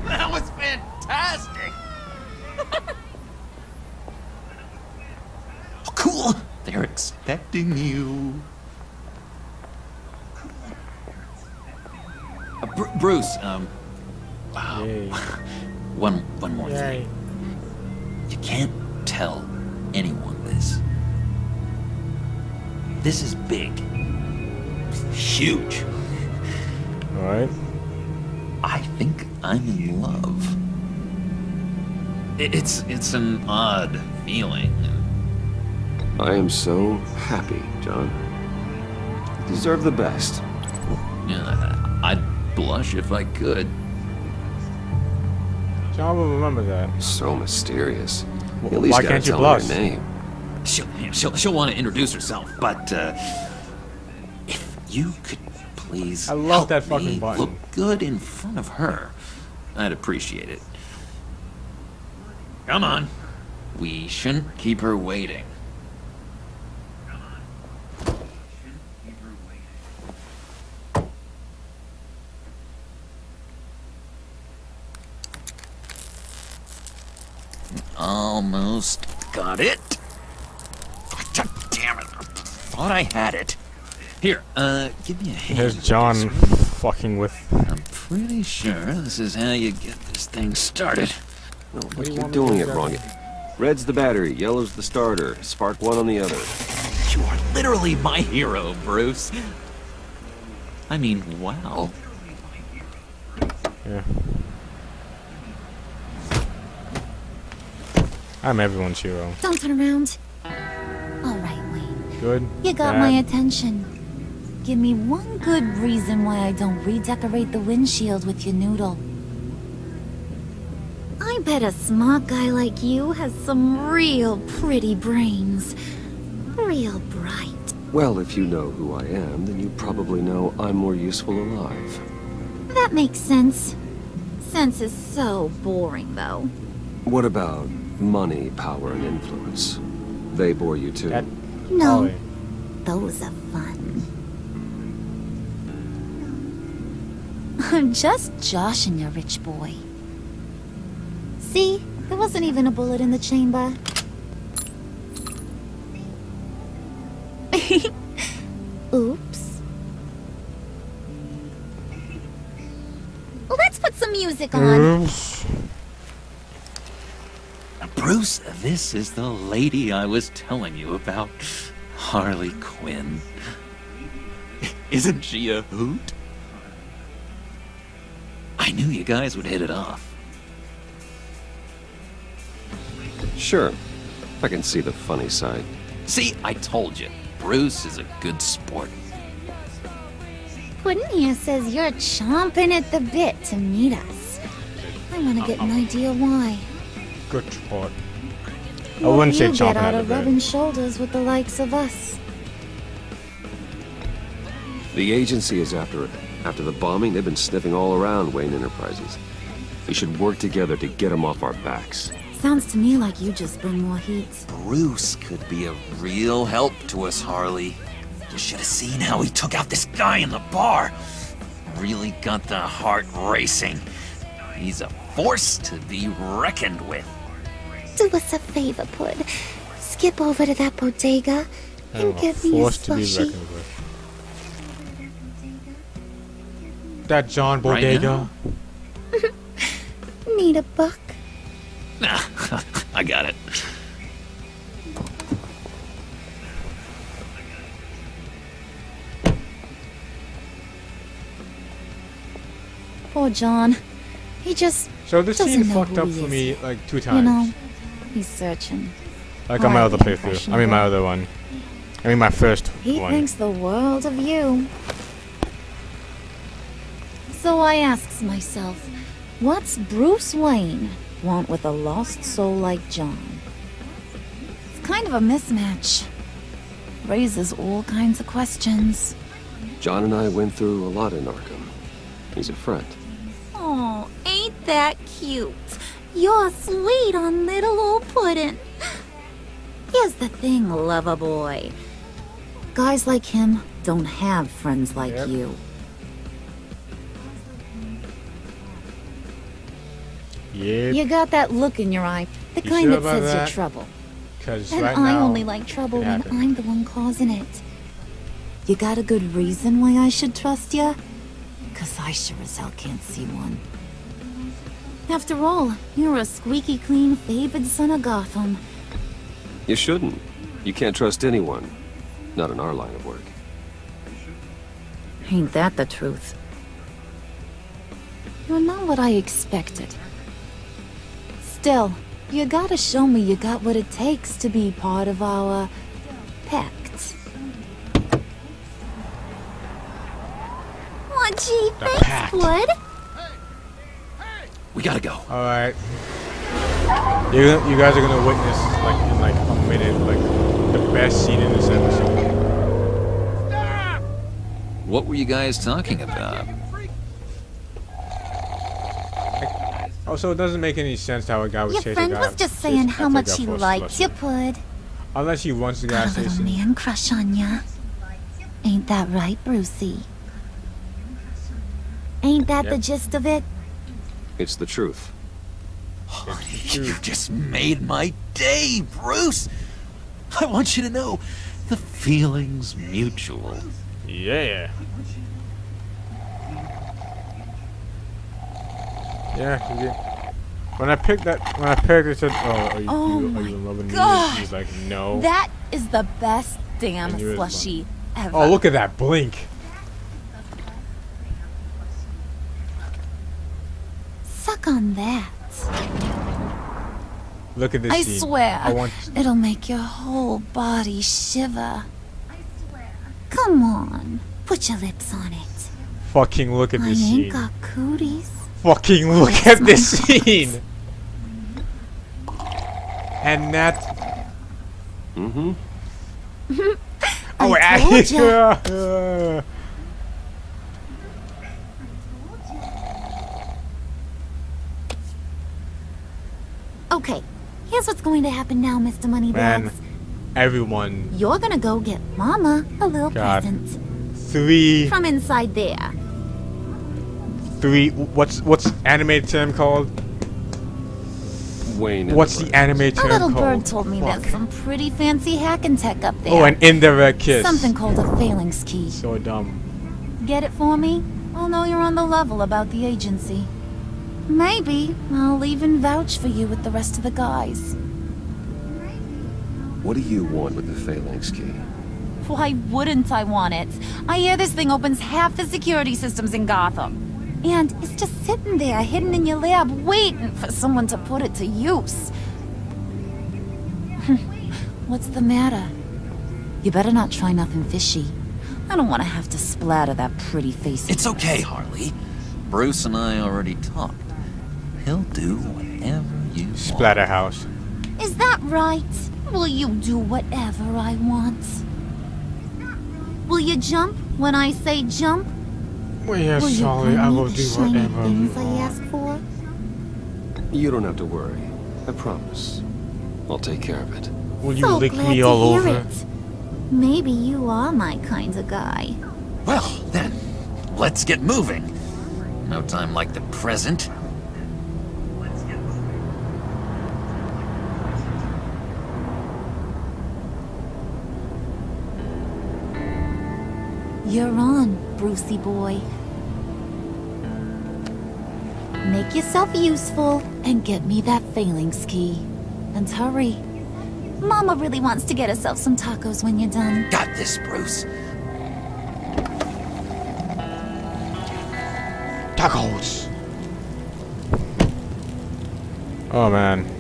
Speaker 9: That was fantastic!
Speaker 13: Oh, cool. They're expecting you. Bruce, wow.
Speaker 1: Yay.
Speaker 13: One more
Speaker 1: Yay.
Speaker 13: thing. You can't tell anyone this. This is big. Huge.
Speaker 1: Alright.
Speaker 13: I think I'm in love. It's an odd feeling.
Speaker 2: I am so happy, John. You deserve the best.
Speaker 13: Yeah, I'd blush if I could.
Speaker 1: John will remember that.
Speaker 2: So mysterious. You
Speaker 1: Well,
Speaker 2: at least
Speaker 1: why
Speaker 2: gotta
Speaker 1: can't you
Speaker 2: tell me
Speaker 1: blush?
Speaker 2: your name.
Speaker 13: She'll want to introduce herself, but if you could please
Speaker 1: I love
Speaker 13: help
Speaker 1: that fucking
Speaker 13: me
Speaker 1: button.
Speaker 13: look good in front of her, I'd appreciate it. Come on. We shouldn't keep her waiting. Almost got it. God damn it. Thought I had it. Here, give me a hand.
Speaker 1: Here's
Speaker 13: with
Speaker 1: John
Speaker 13: this.
Speaker 1: fucking with.
Speaker 13: I'm pretty sure this is how you get this thing started.
Speaker 2: No,
Speaker 1: do
Speaker 2: but
Speaker 1: you
Speaker 2: you're
Speaker 1: want me to
Speaker 2: doing
Speaker 1: do
Speaker 2: it wrong.
Speaker 1: that?
Speaker 2: Red's the battery, yellow's the starter. Spark one on the other.
Speaker 13: You are literally my hero, Bruce. I mean, wow.
Speaker 1: Yeah. I'm everyone's hero.
Speaker 6: Don't turn around. All right, Wayne.
Speaker 1: Good.
Speaker 6: You got
Speaker 1: bad.
Speaker 6: my attention. Give me one good reason why I don't redecorate the windshield with your noodle. I bet a smart guy like you has some real pretty brains. Real bright.
Speaker 2: Well, if you know who I am, then you probably know I'm more useful alive.
Speaker 6: That makes sense. Sense is so boring, though.
Speaker 2: What about money, power, and influence? They bore you too?
Speaker 6: No,
Speaker 1: Ollie.
Speaker 6: those are fun. I'm just joshing you, rich boy. See? There wasn't even a bullet in the chamber. Oops. Let's put some music on.
Speaker 1: Oops.
Speaker 13: Bruce, this is the lady I was telling you about. Harley Quinn. Isn't she a hoot? I knew you guys would hit it off.
Speaker 2: Sure. I can see the funny side.
Speaker 13: See, I told you. Bruce is a good sport.
Speaker 6: Puddin' here says you're chomping at the bit to meet us. I want to get an idea why.
Speaker 1: Good sport. I
Speaker 6: What
Speaker 1: wouldn't
Speaker 6: do
Speaker 1: say
Speaker 6: you get
Speaker 1: chomping
Speaker 6: out
Speaker 1: at
Speaker 6: of
Speaker 1: the
Speaker 6: rubbing
Speaker 1: bit.
Speaker 6: shoulders with the likes of us?
Speaker 2: The agency is after After the bombing, they've been sniffing all around Wayne Enterprises. We should work together to get them off our backs.
Speaker 6: Sounds to me like you just bring more heat.
Speaker 13: Bruce could be a real help to us, Harley. You should have seen how he took out this guy in the bar. Really got the heart racing. He's a force to be reckoned with.
Speaker 6: Do us a favor, Pud. Skip over to that bodega and get me a
Speaker 1: Forced to be
Speaker 6: slushie.
Speaker 1: reckoned with. That John
Speaker 13: Right
Speaker 1: Bodega.
Speaker 6: Need a buck?
Speaker 13: Nah, I got it.
Speaker 6: Poor John. He just
Speaker 1: So this
Speaker 6: doesn't
Speaker 1: scene
Speaker 6: know
Speaker 1: fucked
Speaker 6: who
Speaker 1: up
Speaker 6: he
Speaker 1: for
Speaker 6: is.
Speaker 1: me like 2 times.
Speaker 6: You know, he's searching.
Speaker 1: Like on my other
Speaker 6: Hardly
Speaker 1: playthrough. I mean my other one. I mean my first
Speaker 6: He
Speaker 1: one.
Speaker 6: thinks the world of you. So I asks myself, what's Bruce Wayne want with a lost soul like John? It's kind of a mismatch. Raises all kinds of questions.
Speaker 2: John and I went through a lot in Arkham. He's a friend.
Speaker 6: Oh, ain't that cute? You're sweet on little old puddin'. Here's the thing, lover boy. Guys like him don't have friends like you.
Speaker 1: Yep.
Speaker 6: You got that look in your eye, the
Speaker 1: You
Speaker 6: kind
Speaker 1: sure
Speaker 6: that
Speaker 1: about
Speaker 6: says
Speaker 1: that?
Speaker 6: you're trouble.
Speaker 1: Because
Speaker 6: And
Speaker 1: right
Speaker 6: I
Speaker 1: now,
Speaker 6: only like trouble
Speaker 1: it
Speaker 6: when
Speaker 1: happened.
Speaker 6: I'm the one causing it. You got a good reason why I should trust you? 'Cause I sure as hell can't see one. After all, you're a squeaky clean favored son of Gotham.
Speaker 2: You shouldn't. You can't trust anyone. Not in our line of work.
Speaker 6: Ain't that the truth? You're not what I expected. Still, you gotta show me you got what it takes to be part of our pact. Oh, gee,
Speaker 1: The
Speaker 6: thanks,
Speaker 1: pact.
Speaker 6: Wood.
Speaker 13: We gotta go.
Speaker 1: Alright. You guys are gonna witness like in like a minute like the best scene in this episode.
Speaker 13: What were you guys talking about?
Speaker 1: Also, it doesn't make any sense how a guy would
Speaker 6: Your
Speaker 1: chase a
Speaker 6: friend
Speaker 1: guy.
Speaker 6: was just saying how much he liked you, Pud.
Speaker 1: Unless he wants the gas
Speaker 6: Got a little
Speaker 1: station.
Speaker 6: man crush on ya. Ain't that right, Brucey? Ain't that the
Speaker 2: Yep.
Speaker 6: gist of it?
Speaker 2: It's the truth.
Speaker 13: You just made my day, Bruce. I want you to know the feeling's mutual.
Speaker 1: Yeah. Yeah. When I picked it, said, "Oh, are you in love with me?"
Speaker 6: God.
Speaker 1: He's like, "No."
Speaker 6: That is the best damn
Speaker 1: I knew it was
Speaker 6: slushie ever.
Speaker 1: Oh, look at that blink!
Speaker 6: Suck on that.
Speaker 1: Look at this
Speaker 6: I
Speaker 1: scene.
Speaker 6: swear,
Speaker 1: I want.
Speaker 6: it'll make your whole body shiver. Come on, put your lips on it.
Speaker 1: Fucking look at
Speaker 6: I
Speaker 1: this
Speaker 6: ain't
Speaker 1: scene.
Speaker 6: got cooties.
Speaker 1: Fucking look at this scene. And that.
Speaker 2: Mm-hmm.
Speaker 1: Oh,
Speaker 6: I told ya. Okay, here's what's going to happen now, Mr. Moneybags.
Speaker 1: Man, everyone.
Speaker 6: You're gonna go get Mama a little
Speaker 1: God.
Speaker 6: present.
Speaker 1: 3.
Speaker 6: From inside there.
Speaker 1: 3. What's animated term called?
Speaker 2: Wayne.
Speaker 1: What's the animated
Speaker 6: A
Speaker 1: term
Speaker 6: little
Speaker 1: called?
Speaker 6: bird told me there's some pretty fancy hacking tech up there.
Speaker 1: Oh, an indirect kiss.
Speaker 6: Something called a phalanx key.
Speaker 1: So dumb.
Speaker 6: Get it for me? I'll know you're on the level about the agency. Maybe I'll even vouch for you with the rest of the guys.
Speaker 2: What do you want with the phalanx key?
Speaker 6: Why wouldn't I want it? I hear this thing opens half the security systems in Gotham. And it's just sitting there, hidden in your lab, waiting for someone to put it to use. What's the matter? You better not try nothing fishy. I don't want to have to splatter that pretty face.
Speaker 13: It's okay, Harley. Bruce and I already talked. He'll do whatever you want.
Speaker 1: Splatterhouse.
Speaker 6: Is that right? Will you do whatever I want? Will you jump when I say jump?
Speaker 1: Well, yes,
Speaker 6: Will you
Speaker 1: sorry,
Speaker 6: bring
Speaker 1: I
Speaker 6: me
Speaker 1: will
Speaker 6: the
Speaker 1: do
Speaker 6: shiny
Speaker 1: whatever
Speaker 6: things
Speaker 1: you
Speaker 6: I
Speaker 1: want.
Speaker 6: ask for?
Speaker 2: You don't have to worry. I promise. I'll take care of it.
Speaker 1: Will you
Speaker 6: So
Speaker 1: lick
Speaker 6: glad
Speaker 1: me
Speaker 6: to
Speaker 1: all
Speaker 6: hear
Speaker 1: over?
Speaker 6: it. Maybe you are my kind of guy.
Speaker 13: Well, then, let's get moving. No time like the present.
Speaker 6: You're on, Brucey boy. Make yourself useful and get me that phalanx key. And hurry. Mama really wants to get herself some tacos when you're done.
Speaker 13: Got this, Bruce.
Speaker 1: Tacos! Oh man.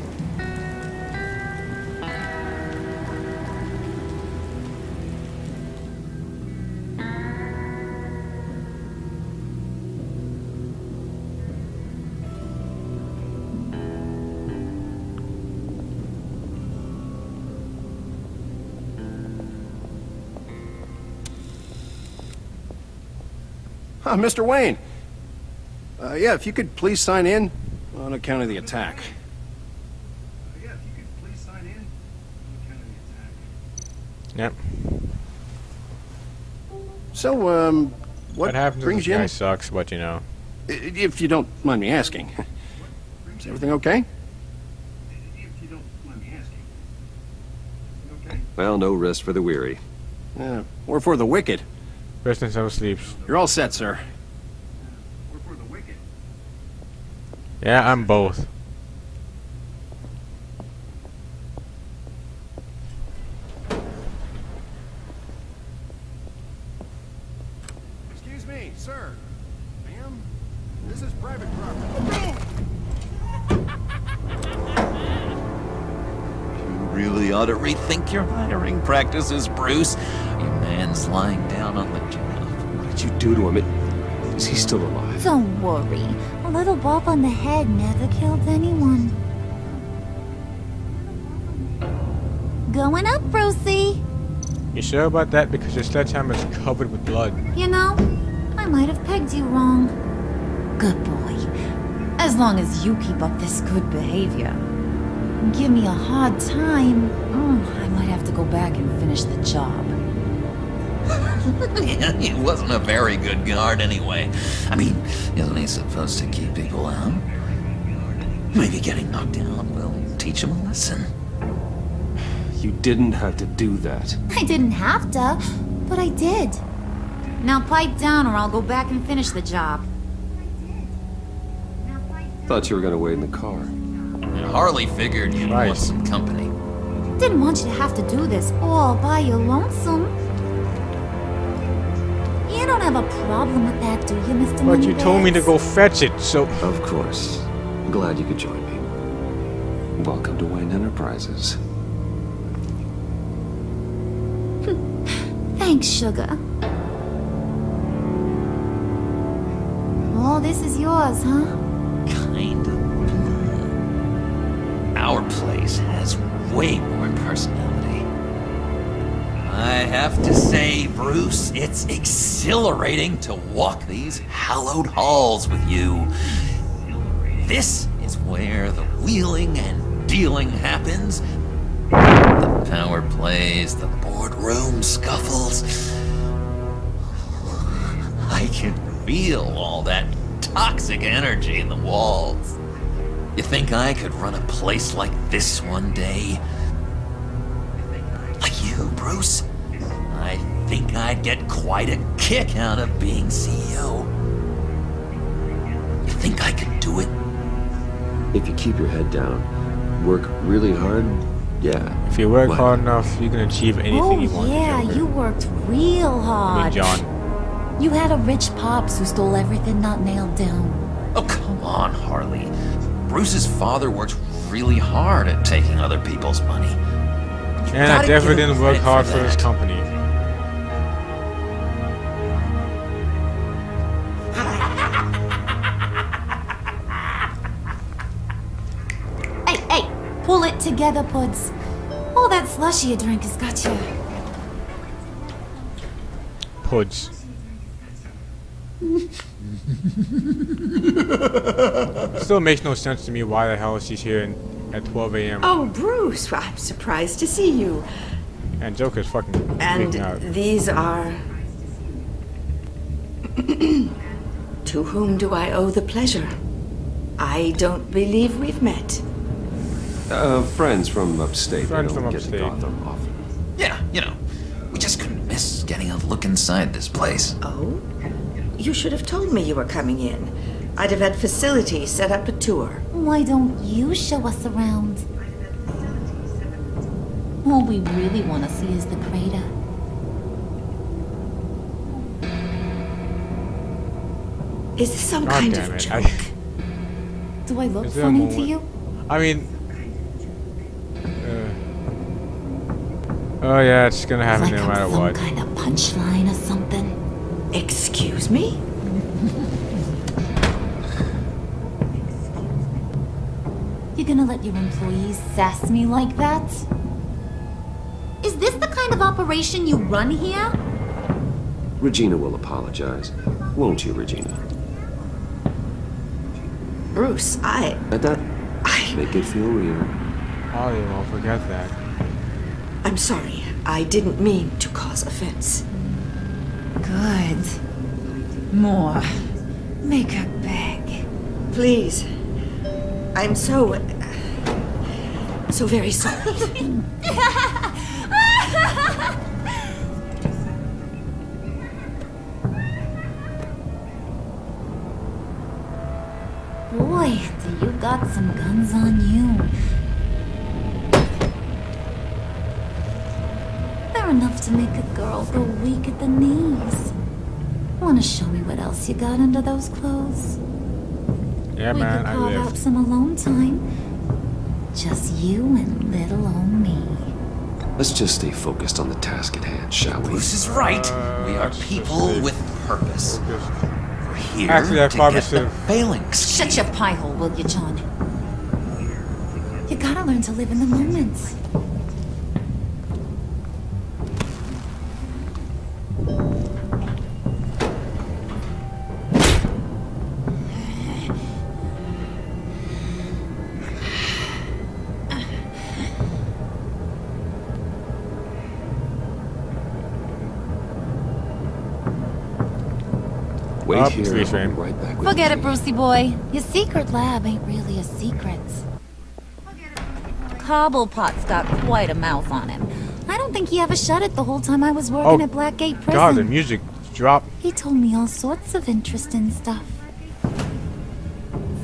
Speaker 7: Mr. Wayne. Yeah, if you could please sign in on account of the attack.
Speaker 1: Yep.
Speaker 7: So, what
Speaker 1: happens if
Speaker 7: brings
Speaker 1: this
Speaker 7: you
Speaker 1: guy
Speaker 7: in?
Speaker 1: sucks, but you know.
Speaker 7: If you don't mind me asking. Is everything okay?
Speaker 2: Well, no rest for the weary.
Speaker 7: Or for the wicked.
Speaker 1: Rest and never sleeps.
Speaker 7: You're all set, sir.
Speaker 1: Yeah, I'm both.
Speaker 7: Excuse me, sir. Ma'am, this is private property.
Speaker 13: You really ought to rethink your hiring practices, Bruce. Your man's lying down on the job.
Speaker 2: What did you do to him? Is he still alive?
Speaker 6: Don't worry. A little bump on the head never killed anyone. Going up, Brucey.
Speaker 1: You sure about that? Because your sledgehammer is covered with blood.
Speaker 6: You know, I might have pegged you wrong. Good boy. As long as you keep up this good behavior. Give me a hard time, I might have to go back and finish the job.
Speaker 13: Yeah, he wasn't a very good guard anyway. I mean, isn't he supposed to keep people out? Maybe getting knocked down will teach him a lesson.
Speaker 2: You didn't have to do that.
Speaker 6: I didn't have to, but I did. Now pipe down or I'll go back and finish the job.
Speaker 2: Thought you were gonna wait in the car.
Speaker 13: Harley figured you'd want some company.
Speaker 6: Didn't want you to have to do this all by your lonesome. You don't have a problem with that, do you, Mr.
Speaker 1: But you told me to
Speaker 6: Moneybags?
Speaker 1: go fetch it, so...
Speaker 2: Of course. Glad you could join me. Welcome to Wayne Enterprises.
Speaker 6: Thanks, sugar. All this is yours, huh?
Speaker 13: Kind of. Our place has way more personality. I have to say, Bruce, it's exhilarating to walk these hallowed halls with you. This is where the wheeling and dealing happens. The power plays, the boardroom scuffles. I can feel all that toxic energy in the walls. You think I could run a place like this one day? Like you, Bruce? I think I'd get quite a kick out of being CEO. You think I could do it?
Speaker 2: If you keep your head down, work really hard, yeah.
Speaker 1: If you work hard enough, you can achieve anything you want.
Speaker 6: Yeah, you worked real hard.
Speaker 1: John.
Speaker 6: You had a rich pops who stole everything not nailed down.
Speaker 13: Oh, come on, Harley. Bruce's father worked really hard at taking other people's money.
Speaker 1: And I definitely didn't work hard for his company.
Speaker 6: Hey, pull it together, Puds. All that slushy you drink has got you.
Speaker 1: Puds. Still makes no sense to me why the hell she's here at 12 a.m.
Speaker 15: Oh, Bruce, I'm surprised to see you.
Speaker 1: And Joker's fucking
Speaker 15: And
Speaker 1: freaking out.
Speaker 15: these are... To whom do I owe the pleasure? I don't believe we've met.
Speaker 2: Friends from upstate.
Speaker 1: Friends
Speaker 2: They don't
Speaker 1: from
Speaker 2: get to
Speaker 1: upstate.
Speaker 2: Gotham often.
Speaker 13: Yeah, you know, we just couldn't miss getting a look inside this place.
Speaker 15: Oh? You should have told me you were coming in. I'd have had facilities set up a tour.
Speaker 6: Why don't you show us around? All we really want to see is the crater.
Speaker 15: Is this some
Speaker 1: God
Speaker 15: kind
Speaker 1: damn
Speaker 15: of
Speaker 1: it.
Speaker 15: joke?
Speaker 6: Do I look
Speaker 1: Is there a
Speaker 6: funny to
Speaker 1: moment-
Speaker 6: you?
Speaker 1: I mean... oh yeah, it's gonna happen no matter
Speaker 6: Some
Speaker 1: what.
Speaker 6: kind of punchline or something?
Speaker 15: Excuse me?
Speaker 6: You're gonna let your employees sass me like that? Is this the kind of operation you run here?
Speaker 2: Regina will apologize. Won't you, Regina?
Speaker 15: Bruce,
Speaker 2: At that, make it feel real.
Speaker 1: Holly won't forget that.
Speaker 15: I'm sorry. I didn't mean to cause offense.
Speaker 11: Good. More. Make her beg.
Speaker 15: Please. I'm so very sorry.
Speaker 6: Boy, do you got some guns on you. They're enough to make a girl go weak at the knees. Wanna show me what else you got under those clothes?
Speaker 1: Yeah,
Speaker 6: We
Speaker 1: man,
Speaker 6: could
Speaker 1: I
Speaker 6: carve
Speaker 1: live.
Speaker 6: out some alone time. Just you and little old me.
Speaker 2: Let's just stay focused on the task at hand, shall we?
Speaker 13: Bruce is right. We are people with purpose. We're here
Speaker 1: Actually, I
Speaker 13: to
Speaker 1: probably
Speaker 13: get the
Speaker 1: should've-
Speaker 13: failings.
Speaker 6: Shut your pie hole, will you, John? You gotta learn to live in the moment.
Speaker 2: Wait
Speaker 1: Up,
Speaker 2: here.
Speaker 1: tree
Speaker 2: I'll
Speaker 1: frame.
Speaker 2: be right back with
Speaker 6: Forget
Speaker 2: you.
Speaker 6: it, Brucey boy. Your secret lab ain't really a secret. Cobblepot's got quite a mouth on him. I don't think he ever shut it the whole time I was working
Speaker 1: Oh,
Speaker 6: at Blackgate Prison.
Speaker 1: God, the music dropped.
Speaker 6: He told me all sorts of interesting stuff.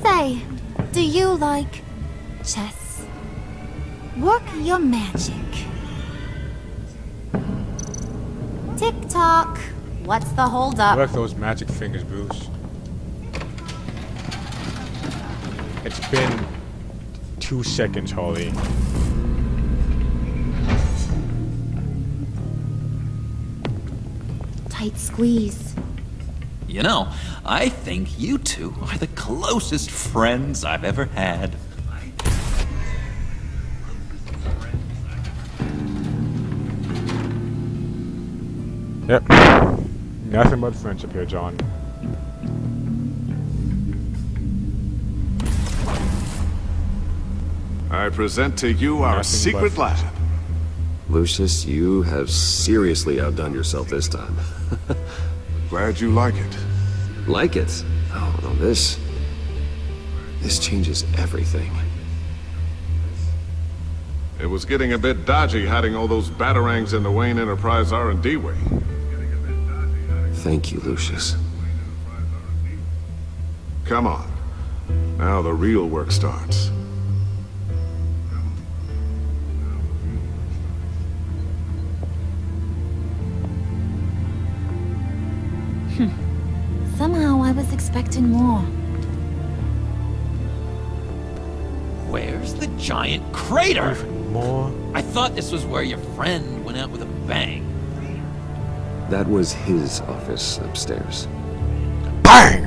Speaker 6: Say, do you like chess? Work your magic. Tick-tock. What's the holdup?
Speaker 1: Work those magic fingers, Bruce. It's been 2 seconds, Holly.
Speaker 6: Tight squeeze.
Speaker 13: You know, I think you two are the closest friends I've ever had.
Speaker 1: Yep. Nothing but friendship here, John.
Speaker 9: I present to you our
Speaker 1: Nothing
Speaker 9: secret
Speaker 1: but-
Speaker 9: lab.
Speaker 2: Lucius, you have seriously outdone yourself this time.
Speaker 9: Glad you like it.
Speaker 2: Like it? Oh, no, this changes everything.
Speaker 9: It was getting a bit dodgy hiding all those batarangs in the Wayne Enterprise R&D wing.
Speaker 2: Thank you, Lucius.
Speaker 9: Come on. Now the real work starts.
Speaker 6: Somehow I was expecting more.
Speaker 13: Where's the giant crater?
Speaker 1: More?
Speaker 13: I thought this was where your friend went out with a bang.
Speaker 2: That was his office upstairs.
Speaker 1: BANG!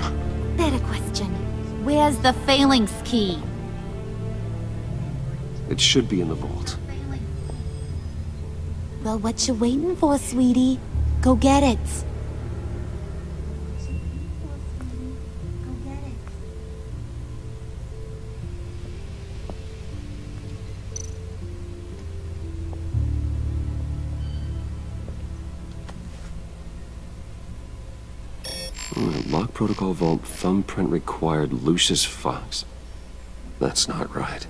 Speaker 6: Better question. Where's the phalanx key?
Speaker 2: It should be in the vault.
Speaker 6: Well, what you waiting for, sweetie? Go get it.
Speaker 2: Lock protocol vault thumbprint required Lucius Fox. That's not right.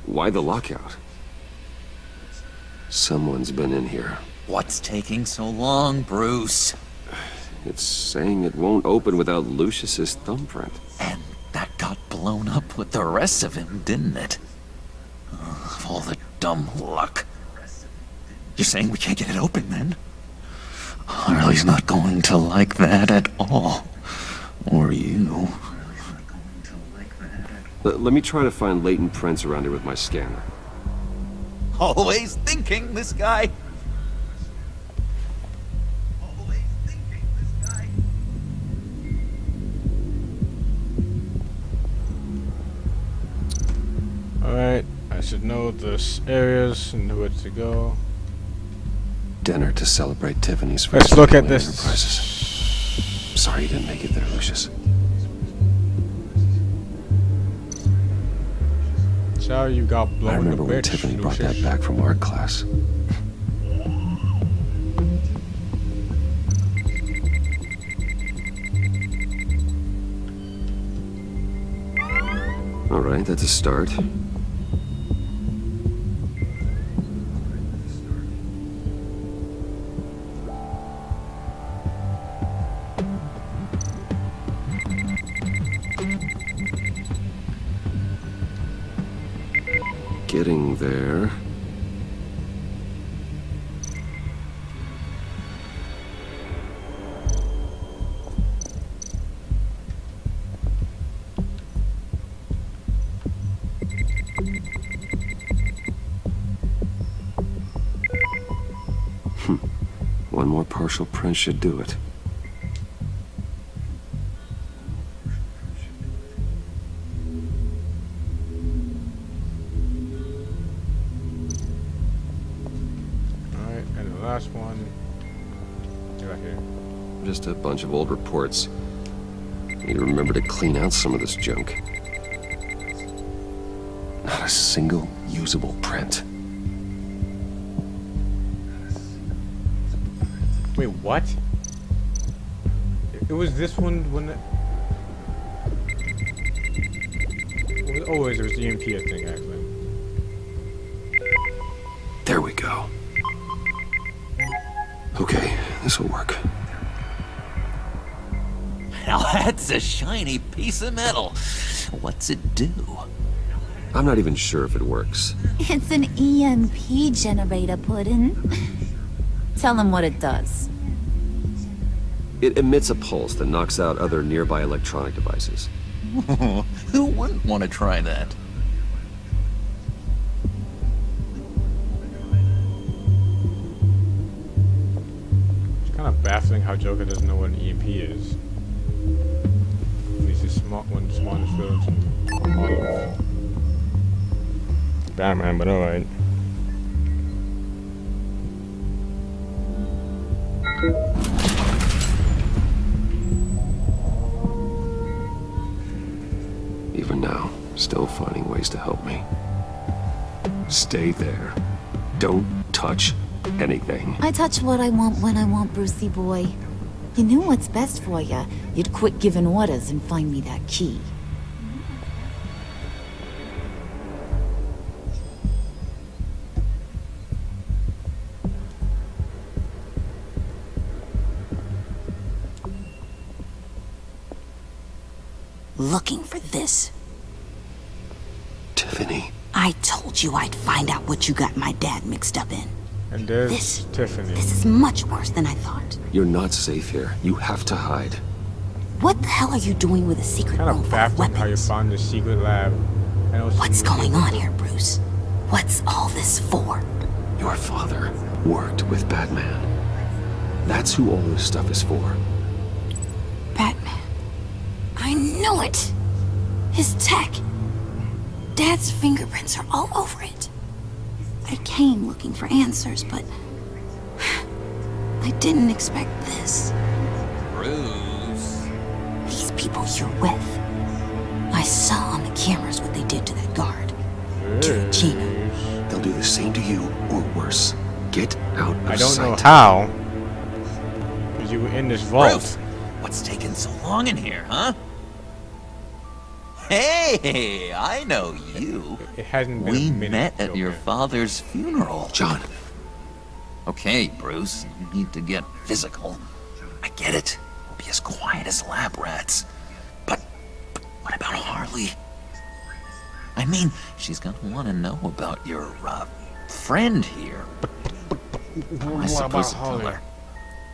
Speaker 2: Why the lockout? Someone's been in here.
Speaker 13: What's taking so long, Bruce?
Speaker 2: It's saying it won't open without Lucius's thumbprint.
Speaker 13: And that got blown up with the rest of him, didn't it? Of all the dumb luck. You're saying we can't get it open, then? Harley's not going to like that at all. Or you.
Speaker 2: Let me try to find latent prints around here with my scanner.
Speaker 13: Always thinking, this guy.
Speaker 1: Alright, I should know the areas and where to go.
Speaker 2: Dinner to celebrate Tiffany's
Speaker 1: Let's
Speaker 2: first
Speaker 1: look at
Speaker 2: Gateway
Speaker 1: this.
Speaker 2: Enterprises. Sorry you didn't make it there, Lucius.
Speaker 1: So you got blown
Speaker 2: I remember
Speaker 1: the
Speaker 2: when
Speaker 1: bitch,
Speaker 2: Tiffany brought
Speaker 1: Lucius.
Speaker 2: that back from art class. All right, that's a start. Getting there. One more partial print should do it.
Speaker 1: Alright, and the last one. Right here.
Speaker 2: Just a bunch of old reports. Need to remember to clean out some of this junk. Not a single usable print.
Speaker 1: Wait, what? It was this one when it was always there was the EMP, I think, actually.
Speaker 2: There we go. Okay, this will work.
Speaker 13: Now that's a shiny piece of metal. What's it do?
Speaker 2: I'm not even sure if it works.
Speaker 6: It's an EMP generator, Puddin'. Tell him what it does.
Speaker 2: It emits a pulse that knocks out other nearby electronic devices.
Speaker 13: Who wouldn't want to try that?
Speaker 1: It's kind of baffling how Joker doesn't know what an EMP is. At least he's smart when Swan is films and all of Batman, but alright.
Speaker 2: Even now, still finding ways to help me. Stay there. Don't touch anything.
Speaker 6: I touch what I want when I want, Brucey boy. You knew what's best for you. You'd quit giving orders and find me that key.
Speaker 16: Looking for this.
Speaker 2: Tiffany.
Speaker 16: I told you I'd find out what you got my dad mixed up in.
Speaker 1: And there's Tiffany.
Speaker 16: This is much worse than I thought.
Speaker 2: You're not safe here. You have to hide.
Speaker 16: What the hell are you doing with a secret
Speaker 1: Kind
Speaker 16: room
Speaker 1: of
Speaker 16: full of
Speaker 1: baffling how you
Speaker 16: weapons?
Speaker 1: found the secret lab. And also
Speaker 16: What's going on here, Bruce? What's all this for?
Speaker 2: Your father worked with Batman. That's who all this stuff is for.
Speaker 16: Batman. I knew it! His tech. Dad's fingerprints are all over it. I came looking for answers, but I didn't expect this.
Speaker 13: Bruce.
Speaker 16: These people you're with. I saw on the cameras what they did to that guard. To Regina.
Speaker 2: They'll do the same to you, or worse. Get out of
Speaker 1: I don't
Speaker 2: sight.
Speaker 1: know how. Because you were in this vault.
Speaker 13: Bruce, What's taking so long in here, huh? Hey, I know you.
Speaker 1: It hasn't been
Speaker 13: We
Speaker 1: a minute,
Speaker 13: met at
Speaker 1: Joker.
Speaker 13: your father's funeral.
Speaker 2: John.
Speaker 13: Okay, Bruce, you need to get physical. I get it. We'll be as quiet as lab rats. But what about Harley? I mean, she's gonna want to know about your, friend here. How am I supposed to tell her?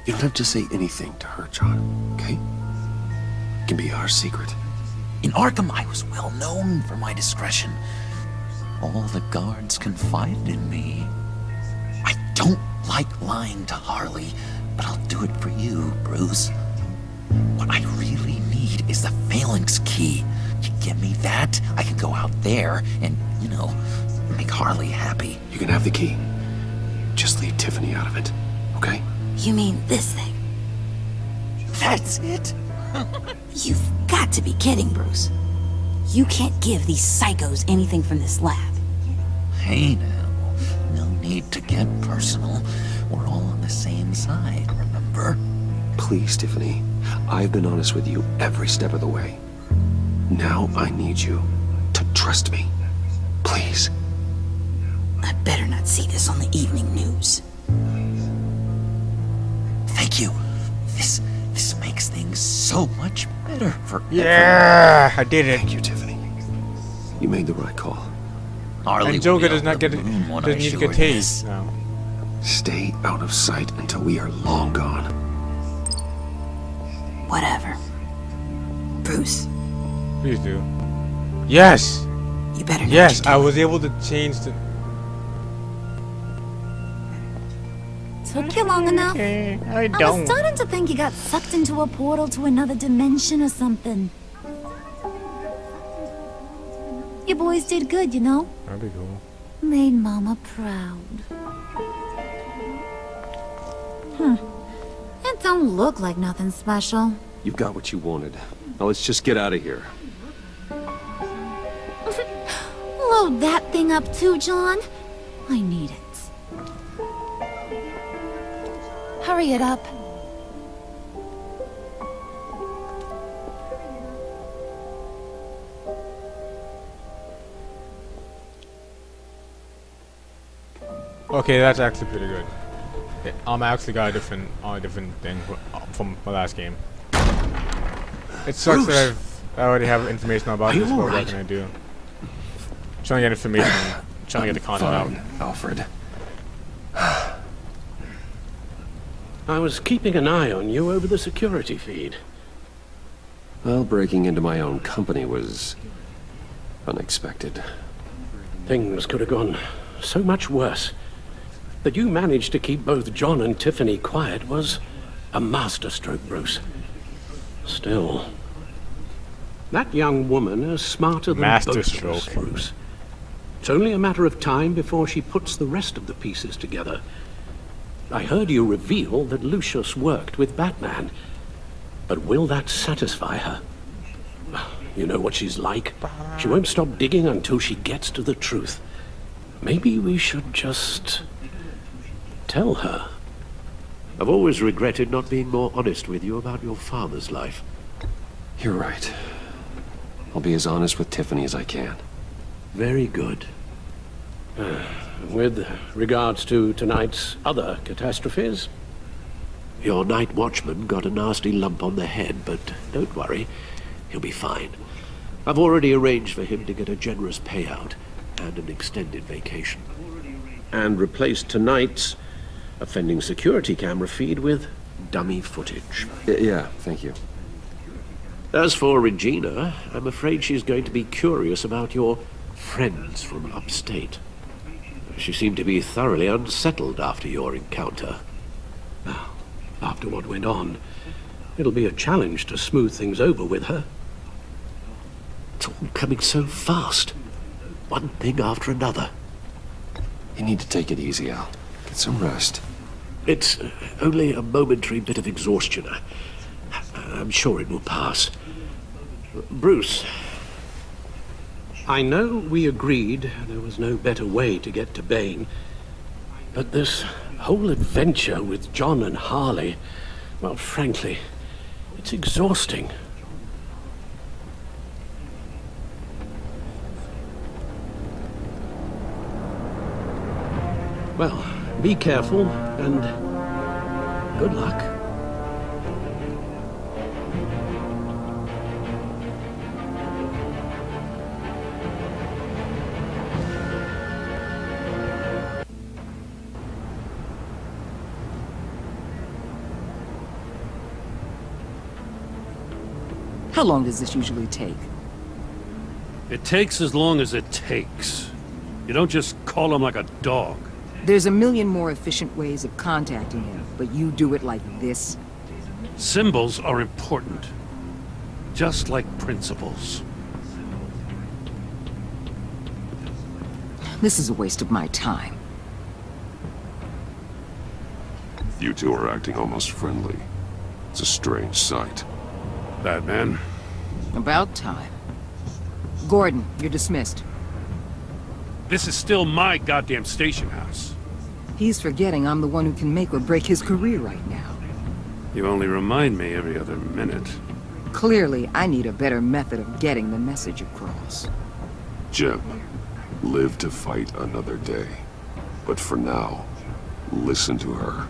Speaker 2: You don't have to say anything to her, John, okay? It can be our secret.
Speaker 13: In Arkham, I was well known for my discretion. All the guards confided in me. I don't like lying to Harley, but I'll do it for you, Bruce. What I really need is the phalanx key. You give me that, I can go out there and, you know, make Harley happy.
Speaker 2: You can have the key. Just leave Tiffany out of it, okay?
Speaker 16: You mean this thing?
Speaker 13: That's it?
Speaker 16: You've got to be kidding, Bruce. You can't give these psychos anything from this lab.
Speaker 13: Hey now, no need to get personal. We're all on the same side, remember?
Speaker 2: Please, Tiffany. I've been honest with you every step of the way. Now I need you to trust me. Please.
Speaker 16: I better not see this on the evening news.
Speaker 13: Thank you. This makes things so much better for
Speaker 1: Yeah, I did it.
Speaker 2: Thank you, Tiffany. You made the right call.
Speaker 13: Harley
Speaker 1: And Joker
Speaker 13: will be
Speaker 1: does
Speaker 13: on
Speaker 1: not
Speaker 13: the
Speaker 1: get it.
Speaker 13: moon when
Speaker 1: Doesn't
Speaker 13: I
Speaker 1: need to
Speaker 13: show
Speaker 1: get
Speaker 13: her
Speaker 1: tased.
Speaker 13: this.
Speaker 1: No.
Speaker 2: Stay out of sight until we are long gone.
Speaker 16: Whatever. Bruce,
Speaker 1: Please do. Yes.
Speaker 16: you better know
Speaker 1: Yes,
Speaker 16: what
Speaker 1: I
Speaker 16: you're
Speaker 1: was able to change the.
Speaker 6: Took you long enough?
Speaker 1: I
Speaker 6: I was starting to think you got sucked into a portal to another dimension or something. You boys did good, you know?
Speaker 1: That'd be cool.
Speaker 6: Made Mama proud. It don't look like nothing special.
Speaker 2: You've got what you wanted. Now let's just get out of here.
Speaker 6: Load that thing up too, John. I need it. Hurry it up.
Speaker 1: Okay, that's actually pretty good. I actually got a different thing from my last game. It sucks
Speaker 2: Bruce!
Speaker 1: that I already have information about
Speaker 2: Are
Speaker 1: this,
Speaker 2: you
Speaker 1: but
Speaker 2: all
Speaker 1: what
Speaker 2: right?
Speaker 1: can I do? Trying to get information, trying to get the content out.
Speaker 2: Fine, Alfred.
Speaker 12: I was keeping an eye on you over the security feed.
Speaker 2: Well, breaking into my own company was unexpected.
Speaker 12: Things could have gone so much worse. That you managed to keep both John and Tiffany quiet was a masterstroke, Bruce. Still, that young woman is smarter than both of us,
Speaker 1: Masterstroke.
Speaker 12: Bruce. It's only a matter of time before she puts the rest of the pieces together. I heard you reveal that Lucius worked with Batman. But will that satisfy her? You know what she's like. She won't stop digging until she gets to the truth. Maybe we should just tell her.
Speaker 17: I've always regretted not being more honest with you about your father's life.
Speaker 2: You're right. I'll be as honest with Tiffany as I can.
Speaker 12: Very good. With regards to tonight's other catastrophes?
Speaker 17: Your night watchman got a nasty lump on the head, but don't worry. He'll be fine. I've already arranged for him to get a generous payout and an extended vacation.
Speaker 12: And replaced tonight's offending security camera feed with dummy footage.
Speaker 2: Yeah, thank you.
Speaker 17: As for Regina, I'm afraid she's going to be curious about your friends from upstate. She seemed to be thoroughly unsettled after your encounter.
Speaker 12: After what went on, it'll be a challenge to smooth things over with her.
Speaker 17: It's all coming so fast. One thing after another.
Speaker 2: You need to take it easy, Al. Get some rest.
Speaker 17: It's only a momentary bit of exhaustion. I'm sure it will pass. Bruce.
Speaker 12: I know we agreed there was no better way to get to Bane, but this whole adventure with John and Harley, well, frankly,
Speaker 17: It's exhausting. Well, be careful, and good luck.
Speaker 3: How long does this usually take?
Speaker 5: It takes as long as it takes. You don't just call him like a dog.
Speaker 3: There's a million more efficient ways of contacting him, but you do it like this?
Speaker 5: Symbols are important. Just like principles.
Speaker 3: This is a waste of my time.
Speaker 4: You two are acting almost friendly. It's a strange sight.
Speaker 5: Batman?
Speaker 3: About time. Gordon, you're dismissed.
Speaker 5: This is still my goddamn station house.
Speaker 3: He's forgetting I'm the one who can make or break his career right now.
Speaker 5: You only remind me every other minute.
Speaker 3: Clearly, I need a better method of getting the message across.
Speaker 4: Jim, live to fight another day. But for now, listen to her.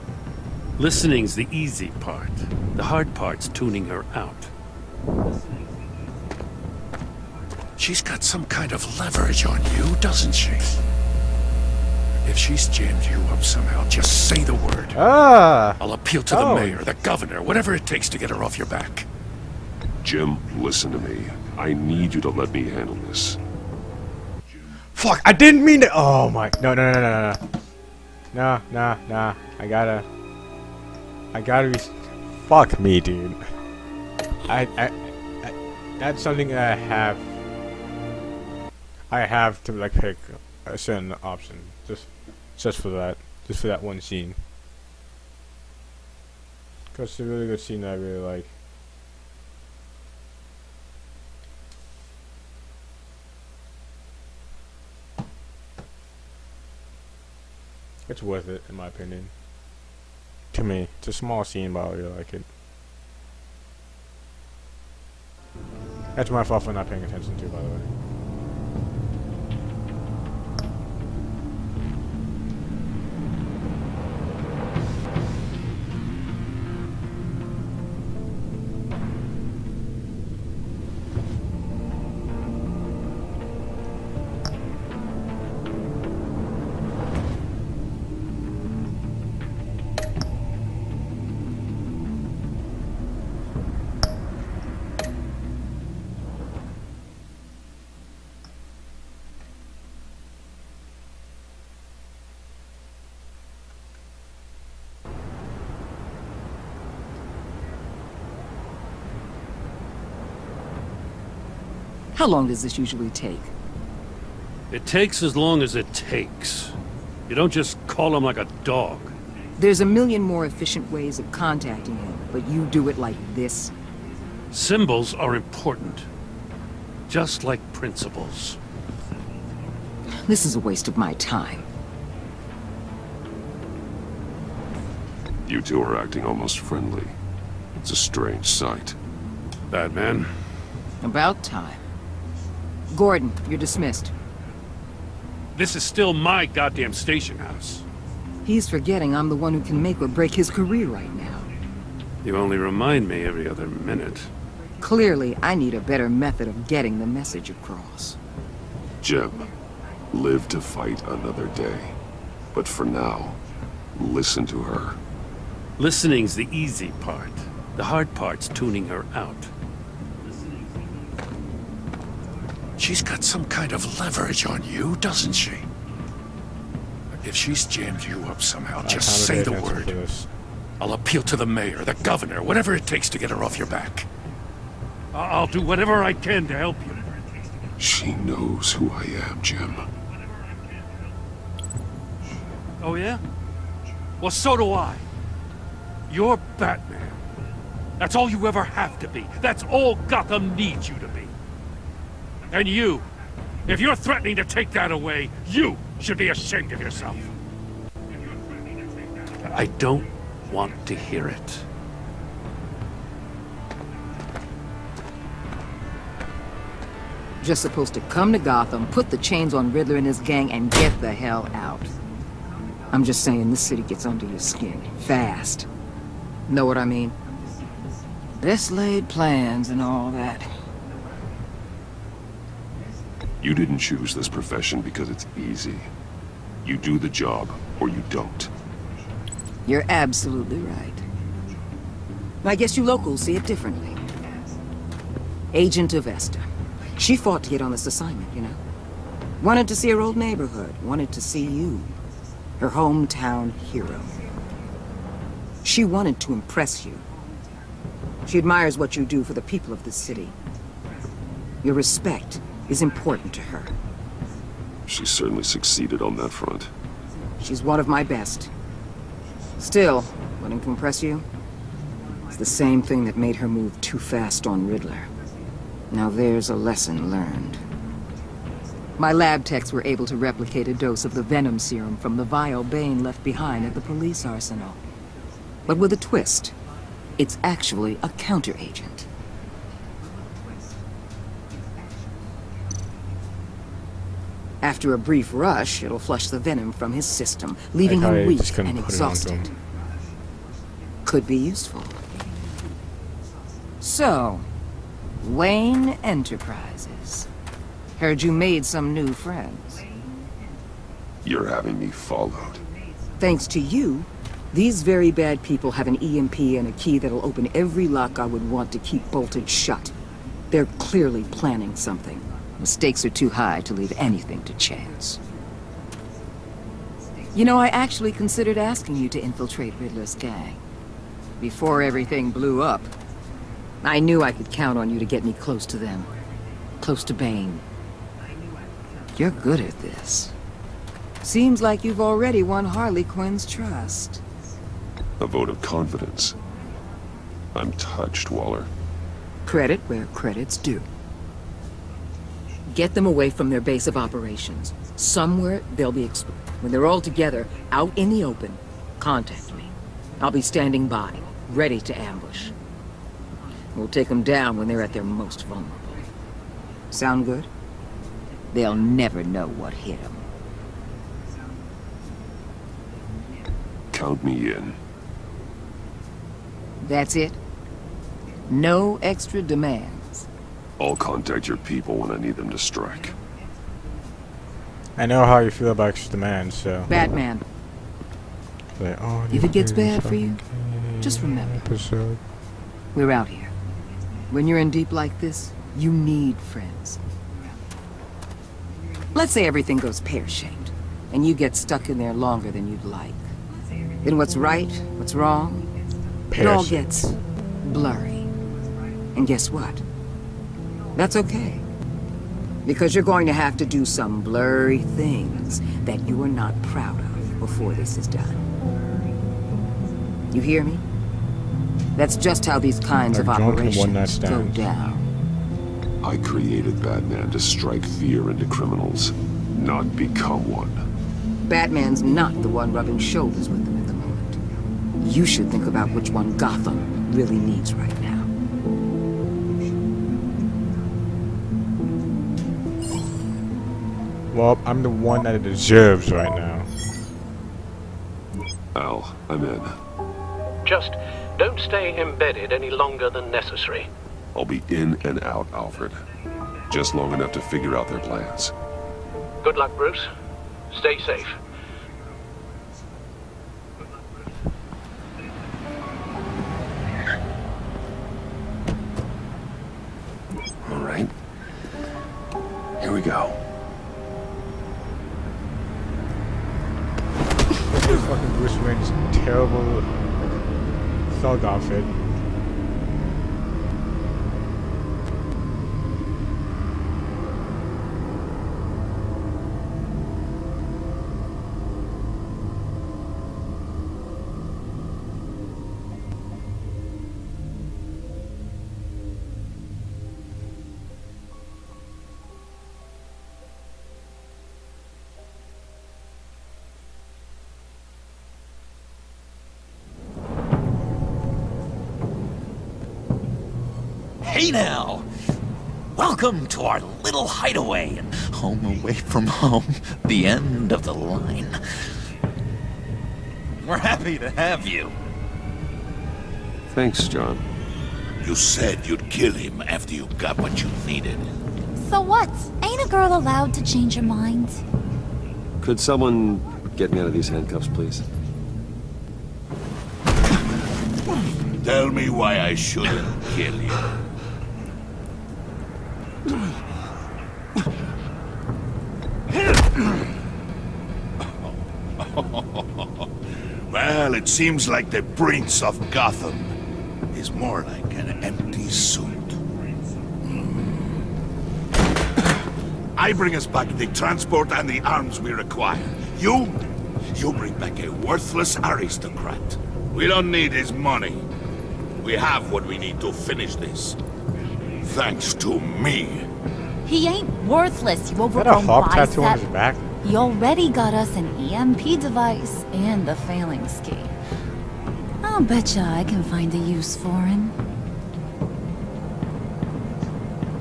Speaker 5: Listening's the easy part. The hard part's tuning her out.
Speaker 9: She's got some kind of leverage on you, doesn't she? If she's jammed you up somehow, just say the word. I'll appeal to the mayor, the governor, whatever it takes to get her off your back.
Speaker 4: Jim, listen to me. I need you to let me handle this.
Speaker 1: Fuck, I didn't mean to. Oh my. No. Nah. I gotta be. Fuck me, dude. That's something that I have to like pick a certain option just for that one scene. Cause it's a really good scene that I really like. It's worth it, in my opinion. To me, it's a small scene, but I really like it. That's my fault for not paying attention to, by the way.
Speaker 3: How long does this usually take?
Speaker 5: It takes as long as it takes. You don't just call him like a dog.
Speaker 3: There's a million more efficient ways of contacting him, but you do it like this?
Speaker 5: Symbols are important. Just like principles.
Speaker 3: This is a waste of my time.
Speaker 4: You two are acting almost friendly. It's a strange sight.
Speaker 5: Batman?
Speaker 3: About time. Gordon, you're dismissed.
Speaker 5: This is still my goddamn station house.
Speaker 3: He's forgetting I'm the one who can make or break his career right now.
Speaker 5: You only remind me every other minute.
Speaker 3: Clearly, I need a better method of getting the message across.
Speaker 4: Jim, live to fight another day. But for now, listen to her.
Speaker 5: Listening's the easy part. The hard part's tuning her out.
Speaker 9: She's got some kind of leverage on you, doesn't she? If she's jammed you up somehow, just say the word. I'll appeal to the mayor, the governor, whatever it takes to get her off your back.
Speaker 5: I'll do whatever I can to help you.
Speaker 4: She knows who I am, Jim.
Speaker 5: Oh yeah? Well, so do I. You're Batman. That's all you ever have to be. That's all Gotham needs you to be. And you, if you're threatening to take that away, you should be ashamed of yourself. I don't want to hear it.
Speaker 3: Just supposed to come to Gotham, put the chains on Riddler and his gang, and get the hell out. I'm just saying, this city gets under your skin. Fast. Know what I mean? Best laid plans and all that.
Speaker 4: You didn't choose this profession because it's easy. You do the job, or you don't.
Speaker 3: You're absolutely right. I guess you locals see it differently. Agent of Esther. She fought to get on this assignment, you know? Wanted to see her old neighborhood. Wanted to see you. Her hometown hero. She wanted to impress you. She admires what you do for the people of this city. Your respect is important to her.
Speaker 4: She certainly succeeded on that front.
Speaker 3: She's one of my best. Still, wanting to impress you? It's the same thing that made her move too fast on Riddler. Now there's a lesson learned. My lab techs were able to replicate a dose of the venom serum from the vial Bane left behind at the police arsenal. But with a twist. It's actually a counter-agent. After a brief rush, it'll flush the venom from his system, leaving him weak and exhausted. Could be useful. So, Wayne Enterprises. Heard you made some new friends.
Speaker 4: You're having me followed.
Speaker 3: Thanks to you, these very bad people have an EMP and a key that'll open every lock I would want to keep bolted shut. They're clearly planning something. The stakes are too high to leave anything to chance. You know, I actually considered asking you to infiltrate Riddler's gang. Before everything blew up. I knew I could count on you to get me close to them. Close to Bane. You're good at this. Seems like you've already won Harley Quinn's trust.
Speaker 4: A vote of confidence. I'm touched, Waller.
Speaker 3: Credit where credit's due. Get them away from their base of operations. Somewhere they'll be when they're all together, out in the open, contact me. I'll be standing by, ready to ambush. We'll take them down when they're at their most vulnerable. Sound good? They'll never know what hit them.
Speaker 4: Count me in.
Speaker 3: That's it? No extra demands?
Speaker 4: I'll contact your people when I need them to strike.
Speaker 1: I know how you feel about extra demands, so...
Speaker 3: Batman.
Speaker 1: Like, oh,
Speaker 3: if it gets bad for you, just remember. We're out here. When you're in deep like this, you need friends. Let's say everything goes pear-shaped, and you get stuck in there longer than you'd like. Then what's right, what's wrong, it all gets blurry. And guess what? That's okay. Because you're going to have to do some blurry things that you are not proud of before this is done. You hear me? That's just how these kinds of operations go down.
Speaker 4: I created Batman to strike fear into criminals, not become one.
Speaker 3: Batman's not the one rubbing shoulders with them at the moment. You should think about which one Gotham really needs right now.
Speaker 1: Well, I'm the one that it deserves right now.
Speaker 4: Al, I'm in.
Speaker 12: Just don't stay embedded any longer than necessary.
Speaker 4: I'll be in and out, Alfred. Just long enough to figure out their plans.
Speaker 12: Good luck, Bruce. Stay safe.
Speaker 4: All right. Here we go.
Speaker 1: This fucking Bruce Wayne's terrible thug outfit.
Speaker 13: Hey now! Welcome to our little hideaway and home away from home. The end of the line. We're happy to have you.
Speaker 2: Thanks, John.
Speaker 9: You said you'd kill him after you got what you needed.
Speaker 6: So what? Ain't a girl allowed to change her mind?
Speaker 2: Could someone get me out of these handcuffs, please?
Speaker 9: Tell me why I shouldn't kill you. Well, it seems like the Prince of Gotham is more like an empty suit. I bring us back the transport and the arms we require. You bring back a worthless aristocrat. We don't need his money. We have what we need to finish this. Thanks to me.
Speaker 6: He ain't worthless, you
Speaker 1: Is that a
Speaker 6: overgrown
Speaker 1: hawk tattoo on
Speaker 6: bicep.
Speaker 1: his back?
Speaker 6: He already got us an EMP device and the failing scheme. I'll betcha I can find a use for him.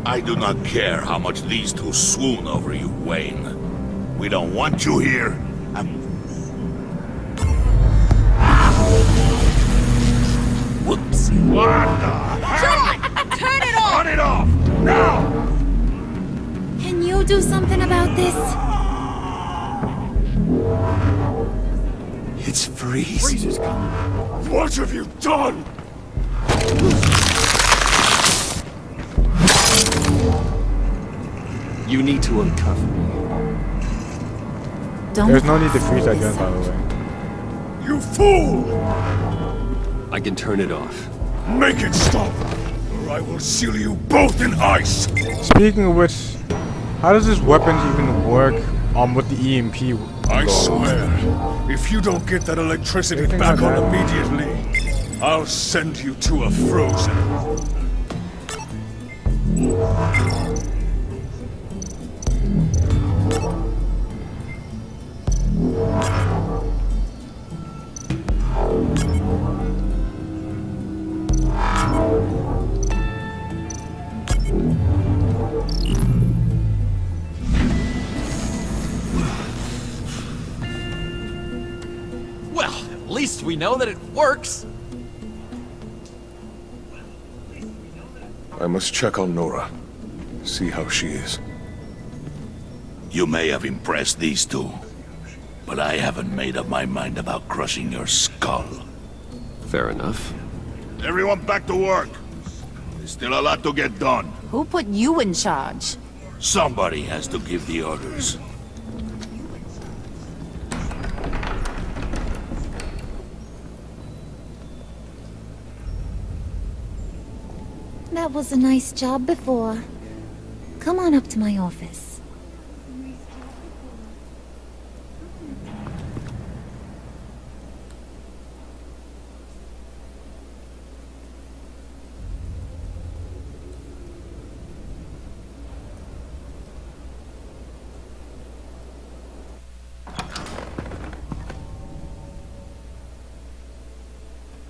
Speaker 9: I do not care how much these two swoon over you, Wayne. We don't want you here, and...
Speaker 13: Whoopsie.
Speaker 9: What the
Speaker 6: John! Turn it off!
Speaker 9: Turn it off! Now!
Speaker 6: Can you do something about this?
Speaker 13: It's Freeze.
Speaker 9: Freeze is coming. What have you done?
Speaker 2: You need to uncuff me.
Speaker 6: Don't
Speaker 1: There's no need to freeze that gun, by the way.
Speaker 9: You fool!
Speaker 2: I can turn it off.
Speaker 9: Make it stop, or I will seal you both in ice!
Speaker 1: Speaking of which, how does this weapons even work with the EMP?
Speaker 9: I swear, if you don't get that electricity
Speaker 1: Anything
Speaker 9: back
Speaker 1: like
Speaker 9: on
Speaker 1: that?
Speaker 9: immediately, I'll send you to a frozen.
Speaker 13: Well, at least we know that it works.
Speaker 4: I must check on Nora. See how she is.
Speaker 9: You may have impressed these two, but I haven't made up my mind about crushing your skull.
Speaker 2: Fair enough.
Speaker 9: Everyone back to work. There's still a lot to get done.
Speaker 6: Who put you in charge?
Speaker 9: Somebody has to give the orders.
Speaker 6: That was a nice job before. Come on up to my office.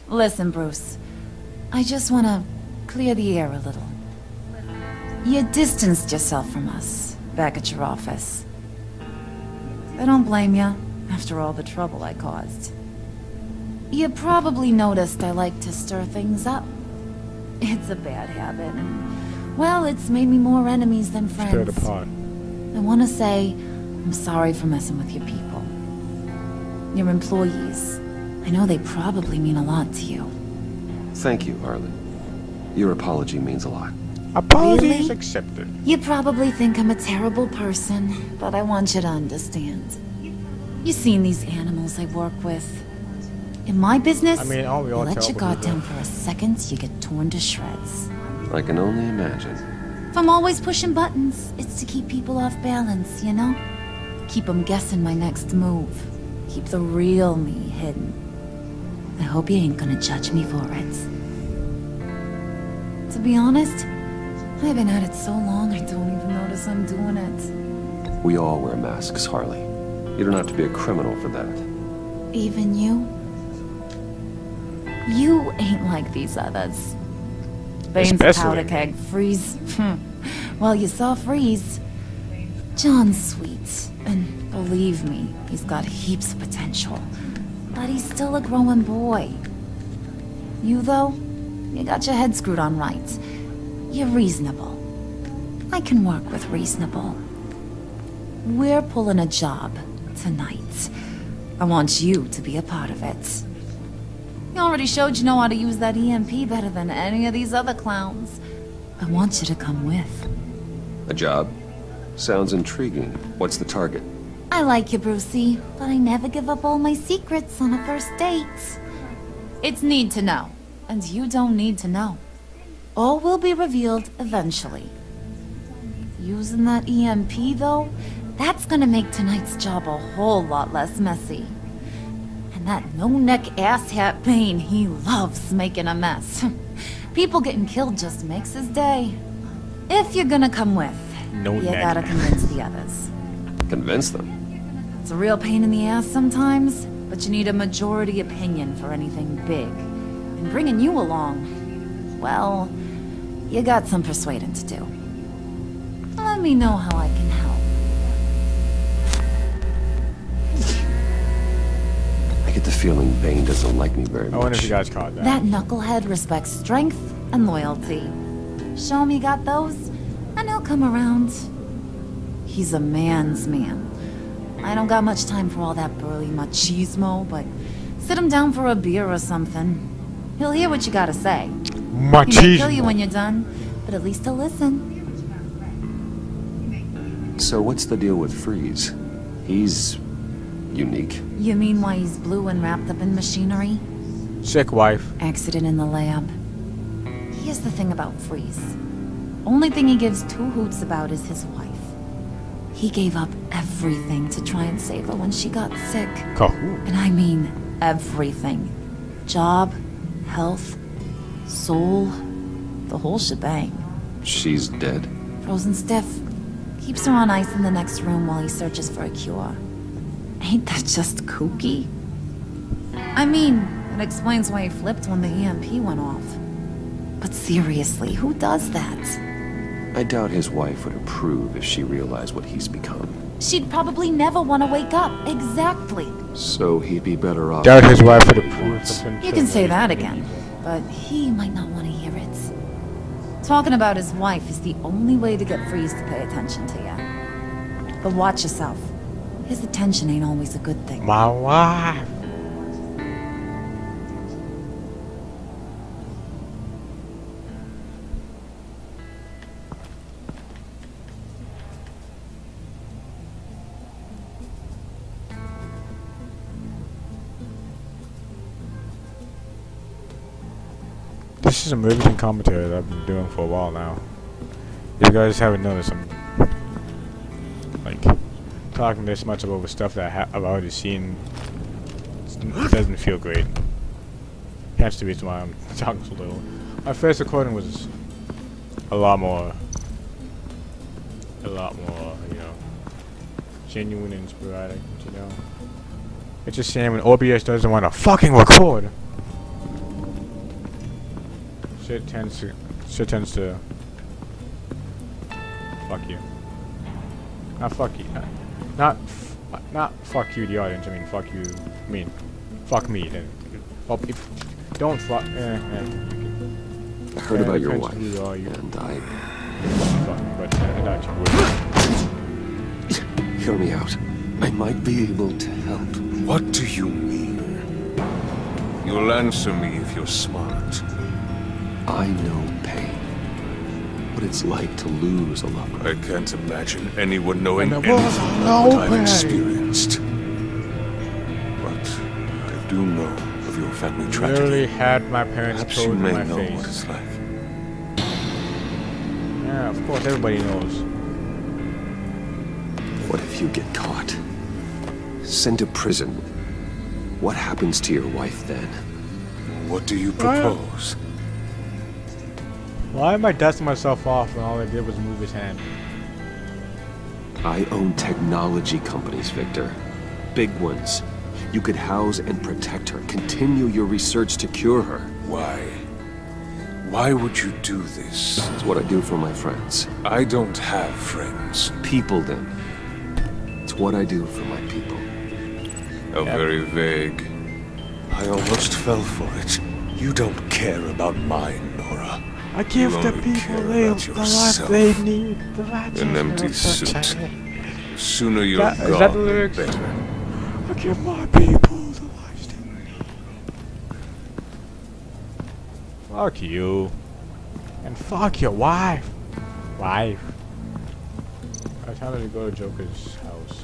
Speaker 6: Listen, Bruce. I just want to clear the air a little. You distanced yourself from us back at your office. I don't blame you, after all the trouble I caused. You probably noticed I like to stir things up. It's a bad habit, and, well, it's made me more enemies than friends.
Speaker 1: Stir the pot.
Speaker 6: I want to say I'm sorry for messing with your people. Your employees. I know they probably mean a lot to you.
Speaker 2: Thank you, Harley. Your apology means a lot.
Speaker 1: Apologies
Speaker 6: Really?
Speaker 1: accepted.
Speaker 6: You probably think I'm a terrible person, but I want you to understand. You've seen these animals I work with. In my business,
Speaker 1: I mean, aren't we all
Speaker 6: you let your
Speaker 1: terrible
Speaker 6: guard
Speaker 1: people?
Speaker 6: down for a second, you get torn to shreds.
Speaker 2: I can only imagine.
Speaker 6: If I'm always pushing buttons, it's to keep people off balance, you know? Keep them guessing my next move. Keep the real me hidden. I hope you ain't gonna judge me for it. To be honest, I've been at it so long I don't even notice I'm doing it.
Speaker 2: We all wear masks, Harley. You don't have to be a criminal for that.
Speaker 6: Even you? You ain't like these others. Bane's
Speaker 1: Especially
Speaker 6: powder
Speaker 1: me.
Speaker 6: keg, Freeze. Well, you saw Freeze. John's sweet, and believe me, he's got heaps of potential. But he's still a growing boy. You, though, you got your head screwed on right. You're reasonable. I can work with reasonable. We're pulling a job tonight. I want you to be a part of it. You already showed you know how to use that EMP better than any of these other clowns. I want you to come with.
Speaker 2: A job? Sounds intriguing. What's the target?
Speaker 6: I like you, Brucey, but I never give up all my secrets on a first date. It's need to know, and you don't need to know. All will be revealed eventually. Using that EMP, though, that's gonna make tonight's job a whole lot less messy. And that no-neck asshat Bane, he loves making a mess. People getting killed just makes his day. If you're gonna come with, you gotta convince the others.
Speaker 2: Convince them?
Speaker 6: It's a real pain in the ass sometimes, but you need a majority opinion for anything big. And bringing you along, well, you got some persuading to do. Let me know how I can help.
Speaker 2: I get the feeling Bane doesn't like me very much.
Speaker 1: I wonder if you guys caught that.
Speaker 6: That knucklehead respects strength and loyalty. Show him you got those, and he'll come around. He's a man's man. I don't got much time for all that burly machismo, but sit him down for a beer or something. He'll hear what you gotta say.
Speaker 1: Machismo.
Speaker 6: He may kill you when you're done, but at least he'll listen.
Speaker 2: So what's the deal with Freeze? He's unique.
Speaker 6: You mean why he's blue and wrapped up in machinery?
Speaker 1: Sick wife.
Speaker 6: Accident in the lab. Here's the thing about Freeze. Only thing he gives two hoots about is his wife. He gave up everything to try and save her when she got sick.
Speaker 1: Cahoon.
Speaker 6: And I mean everything. Job, health, soul, the whole shebang.
Speaker 2: She's dead?
Speaker 6: Frozen stiff. Keeps her on ice in the next room while he searches for a cure. Ain't that just kooky? I mean, it explains why he flipped when the EMP went off. But seriously, who does that?
Speaker 2: I doubt his wife would approve if she realized what he's become.
Speaker 6: She'd probably never want to wake up. Exactly.
Speaker 2: So he'd be better off...
Speaker 1: Doubt his wife would approve.
Speaker 6: You can say that again, but he might not want to hear it. Talking about his wife is the only way to get Freeze to pay attention to you. But watch yourself. His attention ain't always a good thing.
Speaker 1: My wife. This is a riveting commentary that I've been doing for a while now. If you guys haven't noticed, I'm like talking this much about stuff that I've already seen. It doesn't feel great. Hence the reason why I'm talking so little. My first recording was a lot more, you know, genuine and sporadic, you know. It's just saying when OBS doesn't want to fucking record. Shit tends to fuck you. Not fuck you. Not fuck you, the audience. I mean, fuck you. I mean, fuck me. Then, well, if don't fuck.
Speaker 2: I heard about your wife, and I.
Speaker 1: Fuck me, but I doubt you would.
Speaker 2: Hear me out. I might be able to help.
Speaker 18: What do you mean? You'll answer me if you're smart.
Speaker 2: I know pain. What it's like to lose a loved one.
Speaker 18: I can't imagine anyone knowing
Speaker 1: And
Speaker 18: anything
Speaker 1: there was
Speaker 18: about
Speaker 1: no
Speaker 18: what I've
Speaker 1: pain.
Speaker 18: experienced. But I do know of your family tragedy.
Speaker 1: Literally had my parents
Speaker 18: Perhaps
Speaker 1: told
Speaker 18: you
Speaker 1: in
Speaker 18: may
Speaker 1: my
Speaker 18: know
Speaker 1: face.
Speaker 18: what it's like.
Speaker 1: Yeah, of course, everybody knows.
Speaker 2: What if you get caught? Sent to prison? What happens to your wife then?
Speaker 18: What do you propose?
Speaker 1: Why am I dusting myself off when all I did was move his hand?
Speaker 2: I own technology companies, Victor. Big ones. You could house and protect her. Continue your research to cure her.
Speaker 18: Why? Why would you do this?
Speaker 2: It's what I do for my friends.
Speaker 18: I don't have friends.
Speaker 2: People, then. It's what I do for my people.
Speaker 18: How very vague. I almost fell for it. You don't care about mine, Nora.
Speaker 1: I give
Speaker 18: You
Speaker 1: the
Speaker 18: only
Speaker 1: people
Speaker 18: care about
Speaker 1: the life
Speaker 18: yourself.
Speaker 1: they need. The
Speaker 18: An empty suit. The sooner you're
Speaker 1: Is
Speaker 18: gone,
Speaker 1: that the
Speaker 18: the
Speaker 1: lyrics?
Speaker 18: better.
Speaker 1: I give my people the lives they need. Fuck you. And fuck your wife. Wife. I was telling to go to Joker's house.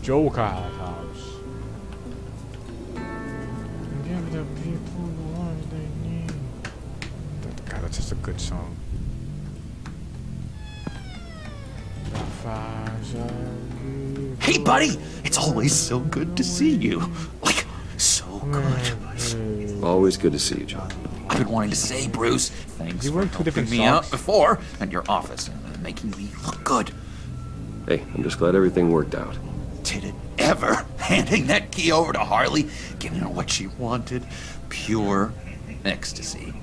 Speaker 1: Joker's house. Give the people the lives they need. God, that's just a good song.
Speaker 13: Hey, buddy! It's always so good to see you. Like, so good.
Speaker 2: Always good to see you, John.
Speaker 13: I've been wanting to say, Bruce, thanks
Speaker 1: You
Speaker 13: for
Speaker 1: worked two
Speaker 13: helping
Speaker 1: different
Speaker 13: me
Speaker 1: songs?
Speaker 13: out before at your office and making me look good.
Speaker 2: Hey, I'm just glad everything worked out.
Speaker 13: Did it ever? Handing that key over to Harley, giving her what she wanted. Pure ecstasy.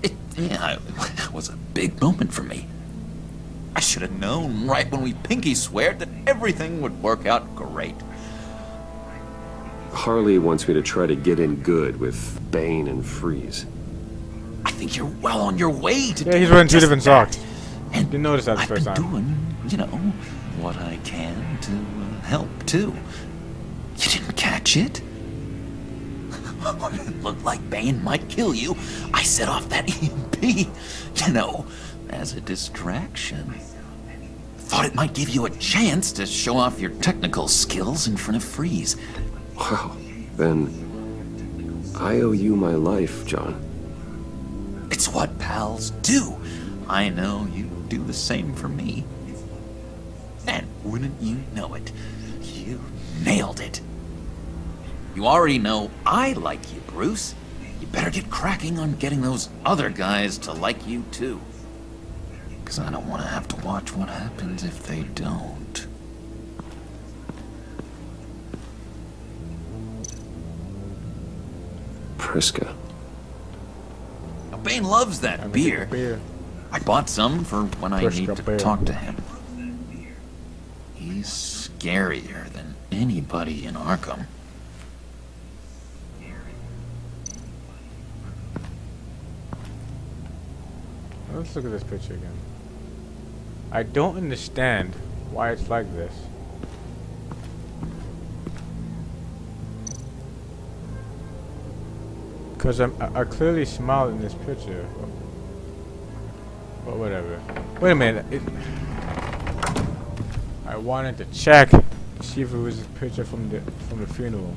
Speaker 13: It was a big moment for me. I should have known right when we pinky sweared that everything would work out great.
Speaker 2: Harley wants me to try to get in good with Bane and Freeze.
Speaker 13: I think you're well on your way to
Speaker 1: Yeah, he's wearing two
Speaker 13: just
Speaker 1: different
Speaker 13: that.
Speaker 1: socks. Didn't notice that the
Speaker 13: I've
Speaker 1: first
Speaker 13: been
Speaker 1: time.
Speaker 13: doing, what I can to help too. You didn't catch it? When it looked like Bane might kill you, I set off that EMP, as a distraction. Thought it might give you a chance to show off your technical skills in front of Freeze.
Speaker 2: Wow. Then I owe you my life, John.
Speaker 13: It's what pals do. I know you do the same for me. And wouldn't you know it, you nailed it. You already know I like you, Bruce. You better get cracking on getting those other guys to like you too. 'Cause I don't want to have to watch what happens if they don't.
Speaker 2: Priska.
Speaker 13: Now, Bane loves that beer. I bought some for when I need to talk to him. He's scarier than anybody in Arkham.
Speaker 1: Let's look at this picture again. I don't understand why it's like this. Because I clearly smiled in this picture. But whatever. Wait a minute. I wanted to check, see if it was a picture from the funeral.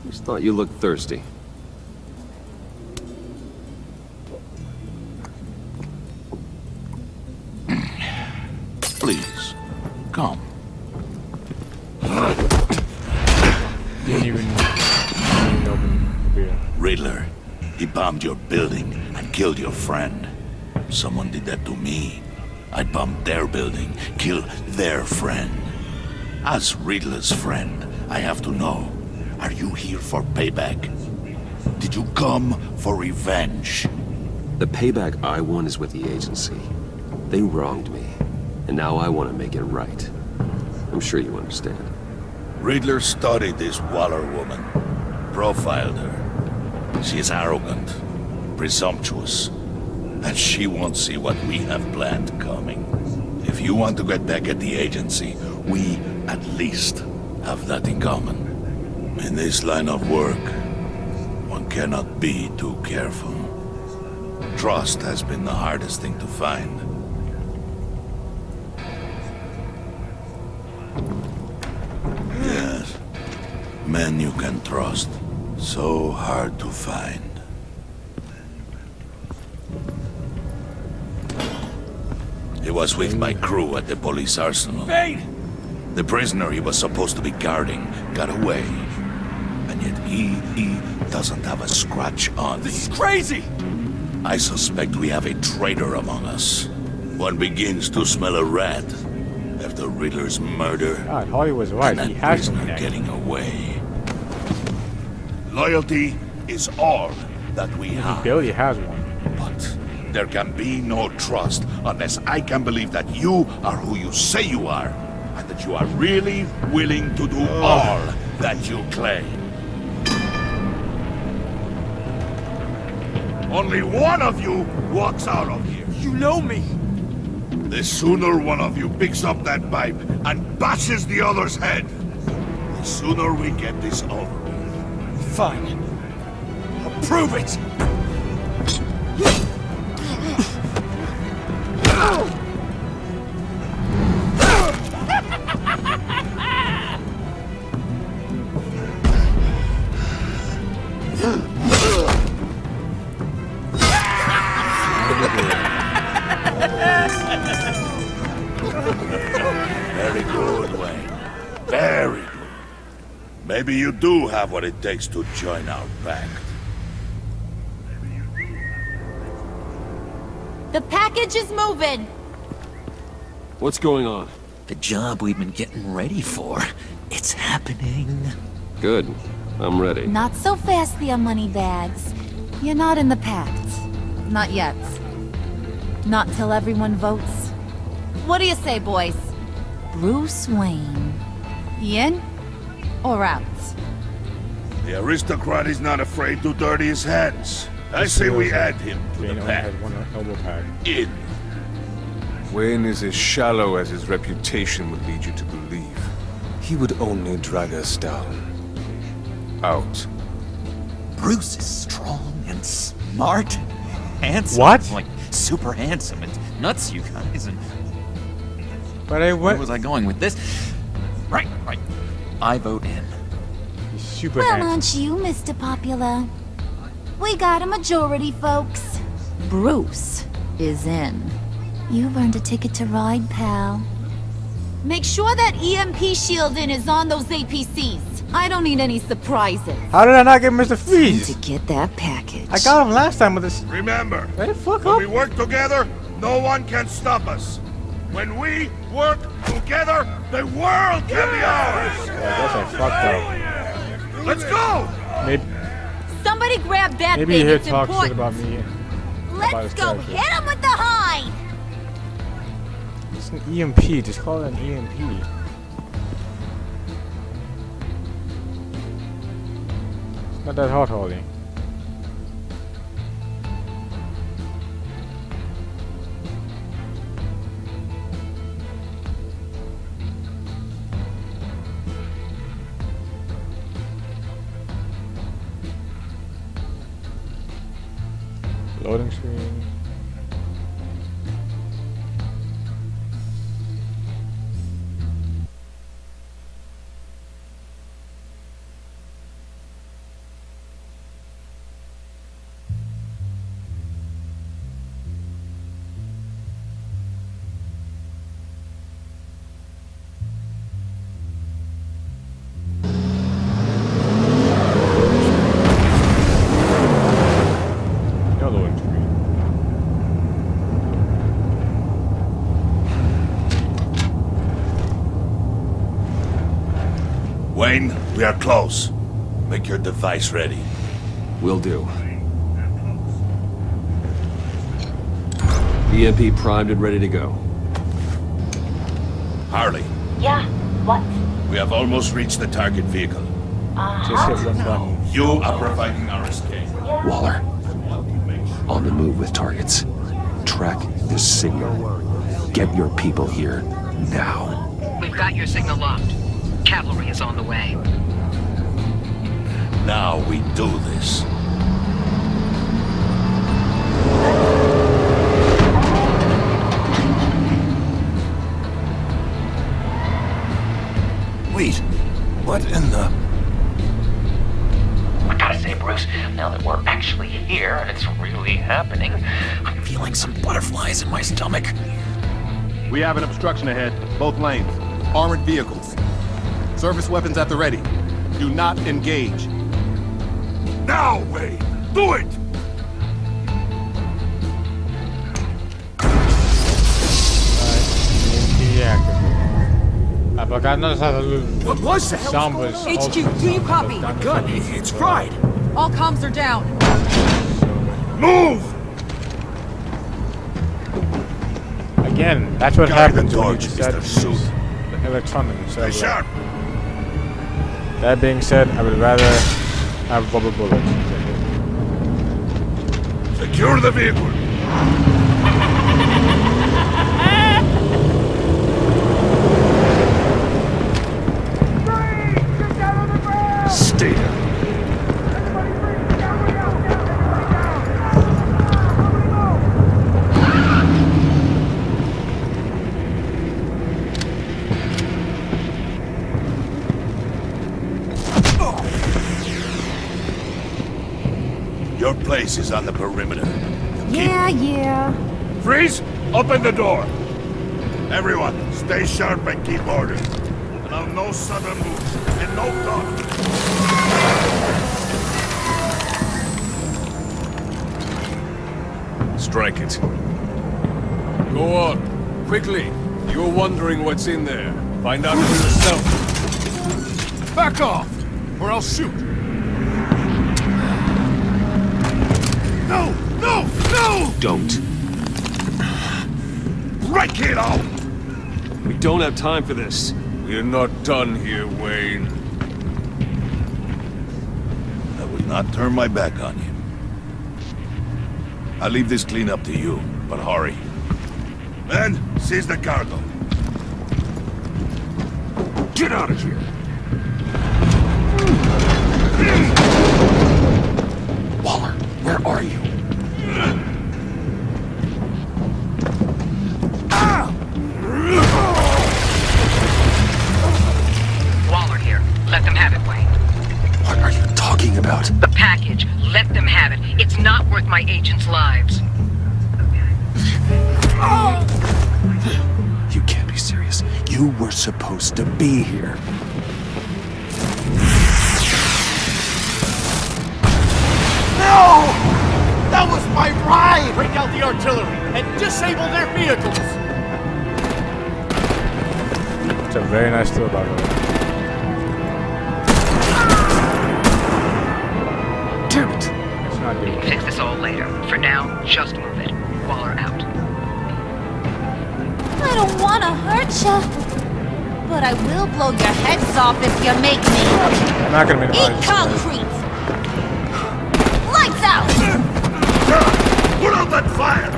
Speaker 2: Just thought you looked thirsty.
Speaker 9: Please, come.
Speaker 1: Didn't even open the beer.
Speaker 9: Riddler, he bombed your building and killed your friend. Someone did that to me. I bombed their building, killed their friend. As Riddler's friend, I have to know, are you here for payback? Did you come for revenge?
Speaker 2: The payback I want is with the agency. They wronged me, and now I want to make it right. I'm sure you understand.
Speaker 9: Riddler studied this Waller woman, profiled her. She is arrogant, presumptuous, and she won't see what we have planned coming. If you want to get back at the agency, we, at least, have that in common. In this line of work, one cannot be too careful. Trust has been the hardest thing to find. Yes, men you can trust. So hard to find. He was with my crew at the police arsenal.
Speaker 5: Bane!
Speaker 9: The prisoner he was supposed to be guarding got away. And yet he doesn't have a scratch on me.
Speaker 5: This is crazy!
Speaker 9: I suspect we have a traitor among us. One begins to smell a rat after Riddler's murder.
Speaker 1: God, Holly was right.
Speaker 9: And
Speaker 1: He
Speaker 9: that
Speaker 1: has
Speaker 9: prisoner
Speaker 1: no
Speaker 9: getting away. Loyalty is all that we have.
Speaker 1: Billy has one.
Speaker 9: But there can be no trust unless I can believe that you are who you say you are, and that you are really willing to do all that you claim. Only one of you walks out of here.
Speaker 7: You know me.
Speaker 9: The sooner one of you picks up that pipe and bashes the other's head, the sooner we get this over with.
Speaker 7: Fine. I'll prove it.
Speaker 9: Very good, Wayne. Very good. Maybe you do have what it takes to join our pact.
Speaker 16: The package is moving.
Speaker 19: What's going on?
Speaker 13: The job we've been getting ready for. It's happening.
Speaker 19: Good. I'm ready.
Speaker 6: Not so fast, the Moneybags. You're not in the pact. Not yet. Not till everyone votes. What do you say, boys? Bruce Wayne. In or out?
Speaker 9: The aristocrat is not afraid to dirty his hands. I say we add him to the pact. In.
Speaker 18: Wayne is as shallow as his reputation would lead you to believe. He would only drag us down. Out.
Speaker 13: Bruce is strong and smart and handsome.
Speaker 1: What?
Speaker 13: Like, super handsome and nuts, you guys. And
Speaker 1: But
Speaker 13: where was I going with this? Right. I vote in.
Speaker 1: He's super
Speaker 6: Well,
Speaker 1: handsome.
Speaker 6: aren't you, Mr. Popular? We got a majority, folks. Bruce is in. You've earned a ticket to ride, pal. Make sure that EMP shielding is on those APCs. I don't need any surprises.
Speaker 1: How did I not get Mr. Freeze?
Speaker 6: To get that package.
Speaker 1: I got him last time with this.
Speaker 9: Remember,
Speaker 1: Let it fuck
Speaker 9: when
Speaker 1: up.
Speaker 9: we work together, no one can stop us. When we work together, the world can be ours.
Speaker 1: Yeah, I guess I fucked up.
Speaker 9: Let's go!
Speaker 1: Maybe,
Speaker 6: Somebody grab that
Speaker 1: maybe
Speaker 6: thing.
Speaker 1: you hear
Speaker 6: It's
Speaker 1: talk shit
Speaker 6: important.
Speaker 1: about me.
Speaker 6: Let's
Speaker 1: his
Speaker 6: go
Speaker 1: character.
Speaker 6: hit him with the hide.
Speaker 1: It's an EMP. Just call it an EMP. It's not that hot, Holly. Loading screen. No loading screen.
Speaker 9: Wayne, we are close. Make your device ready.
Speaker 19: Will do. EMP primed and ready to go.
Speaker 9: Harley,
Speaker 16: Yeah, what?
Speaker 9: we have almost reached the target vehicle.
Speaker 1: Just hit one button.
Speaker 9: You are providing our escape.
Speaker 19: Waller. On the move with targets. Track this signal. Get your people here now.
Speaker 3: We've got your signal locked. Cavalry is on the way.
Speaker 9: Now we do this.
Speaker 18: Wait, what in the...
Speaker 13: I gotta say, Bruce, now that we're actually here and it's really happening, I'm feeling some butterflies in my stomach.
Speaker 20: We have an obstruction ahead, both lanes. Armored vehicles. Service weapons at the ready. Do not engage.
Speaker 9: Now, Wayne! Do it!
Speaker 1: Look, I noticed how the
Speaker 7: What was that?
Speaker 1: sound was.
Speaker 21: HQ, do you copy?
Speaker 7: My gun, it's fried.
Speaker 21: All comms are down.
Speaker 7: Move!
Speaker 1: Again, that's what
Speaker 9: Guard the
Speaker 1: happens when you
Speaker 9: torch,
Speaker 1: decide to
Speaker 9: Mr.
Speaker 1: use
Speaker 9: Suit.
Speaker 1: the electronic instead of
Speaker 9: Stay sharp.
Speaker 1: That being said, I would rather have rubber bullets.
Speaker 9: Secure the vehicle.
Speaker 2: Stay down.
Speaker 9: Your place is on the perimeter.
Speaker 16: Yeah.
Speaker 9: Freeze! Open the door! Everyone, stay sharp and keep order. Allow no sudden moves and no talk.
Speaker 18: Strike it.
Speaker 20: Go on. Quickly. You're wondering what's in there. Find out for yourself. Back off, or I'll shoot.
Speaker 9: No! No! No!
Speaker 2: Don't.
Speaker 9: Break it out!
Speaker 18: We don't have time for this. We're not done here, Wayne.
Speaker 9: I will not turn my back on you. I'll leave this clean up to you, but hurry. Men, seize the cargo.
Speaker 2: Get out of here. Waller, where are you?
Speaker 3: Waller here. Let them have it, Wayne.
Speaker 2: What are you talking about?
Speaker 3: The package. Let them have it. It's not worth my agents' lives.
Speaker 2: You can't be serious. You were supposed to be here.
Speaker 7: No! That was my ride! Break out the artillery and disable their vehicles!
Speaker 1: It's a very nice tool, by the way.
Speaker 2: Damn it!
Speaker 1: It's not
Speaker 3: We
Speaker 1: doing
Speaker 3: can fix this all later. For now, just move it. Waller out.
Speaker 6: I don't want to hurt you, but I will blow your heads off if you make me.
Speaker 1: I'm not gonna minimize
Speaker 6: Eat concrete! Lights out!
Speaker 9: Put out that fire!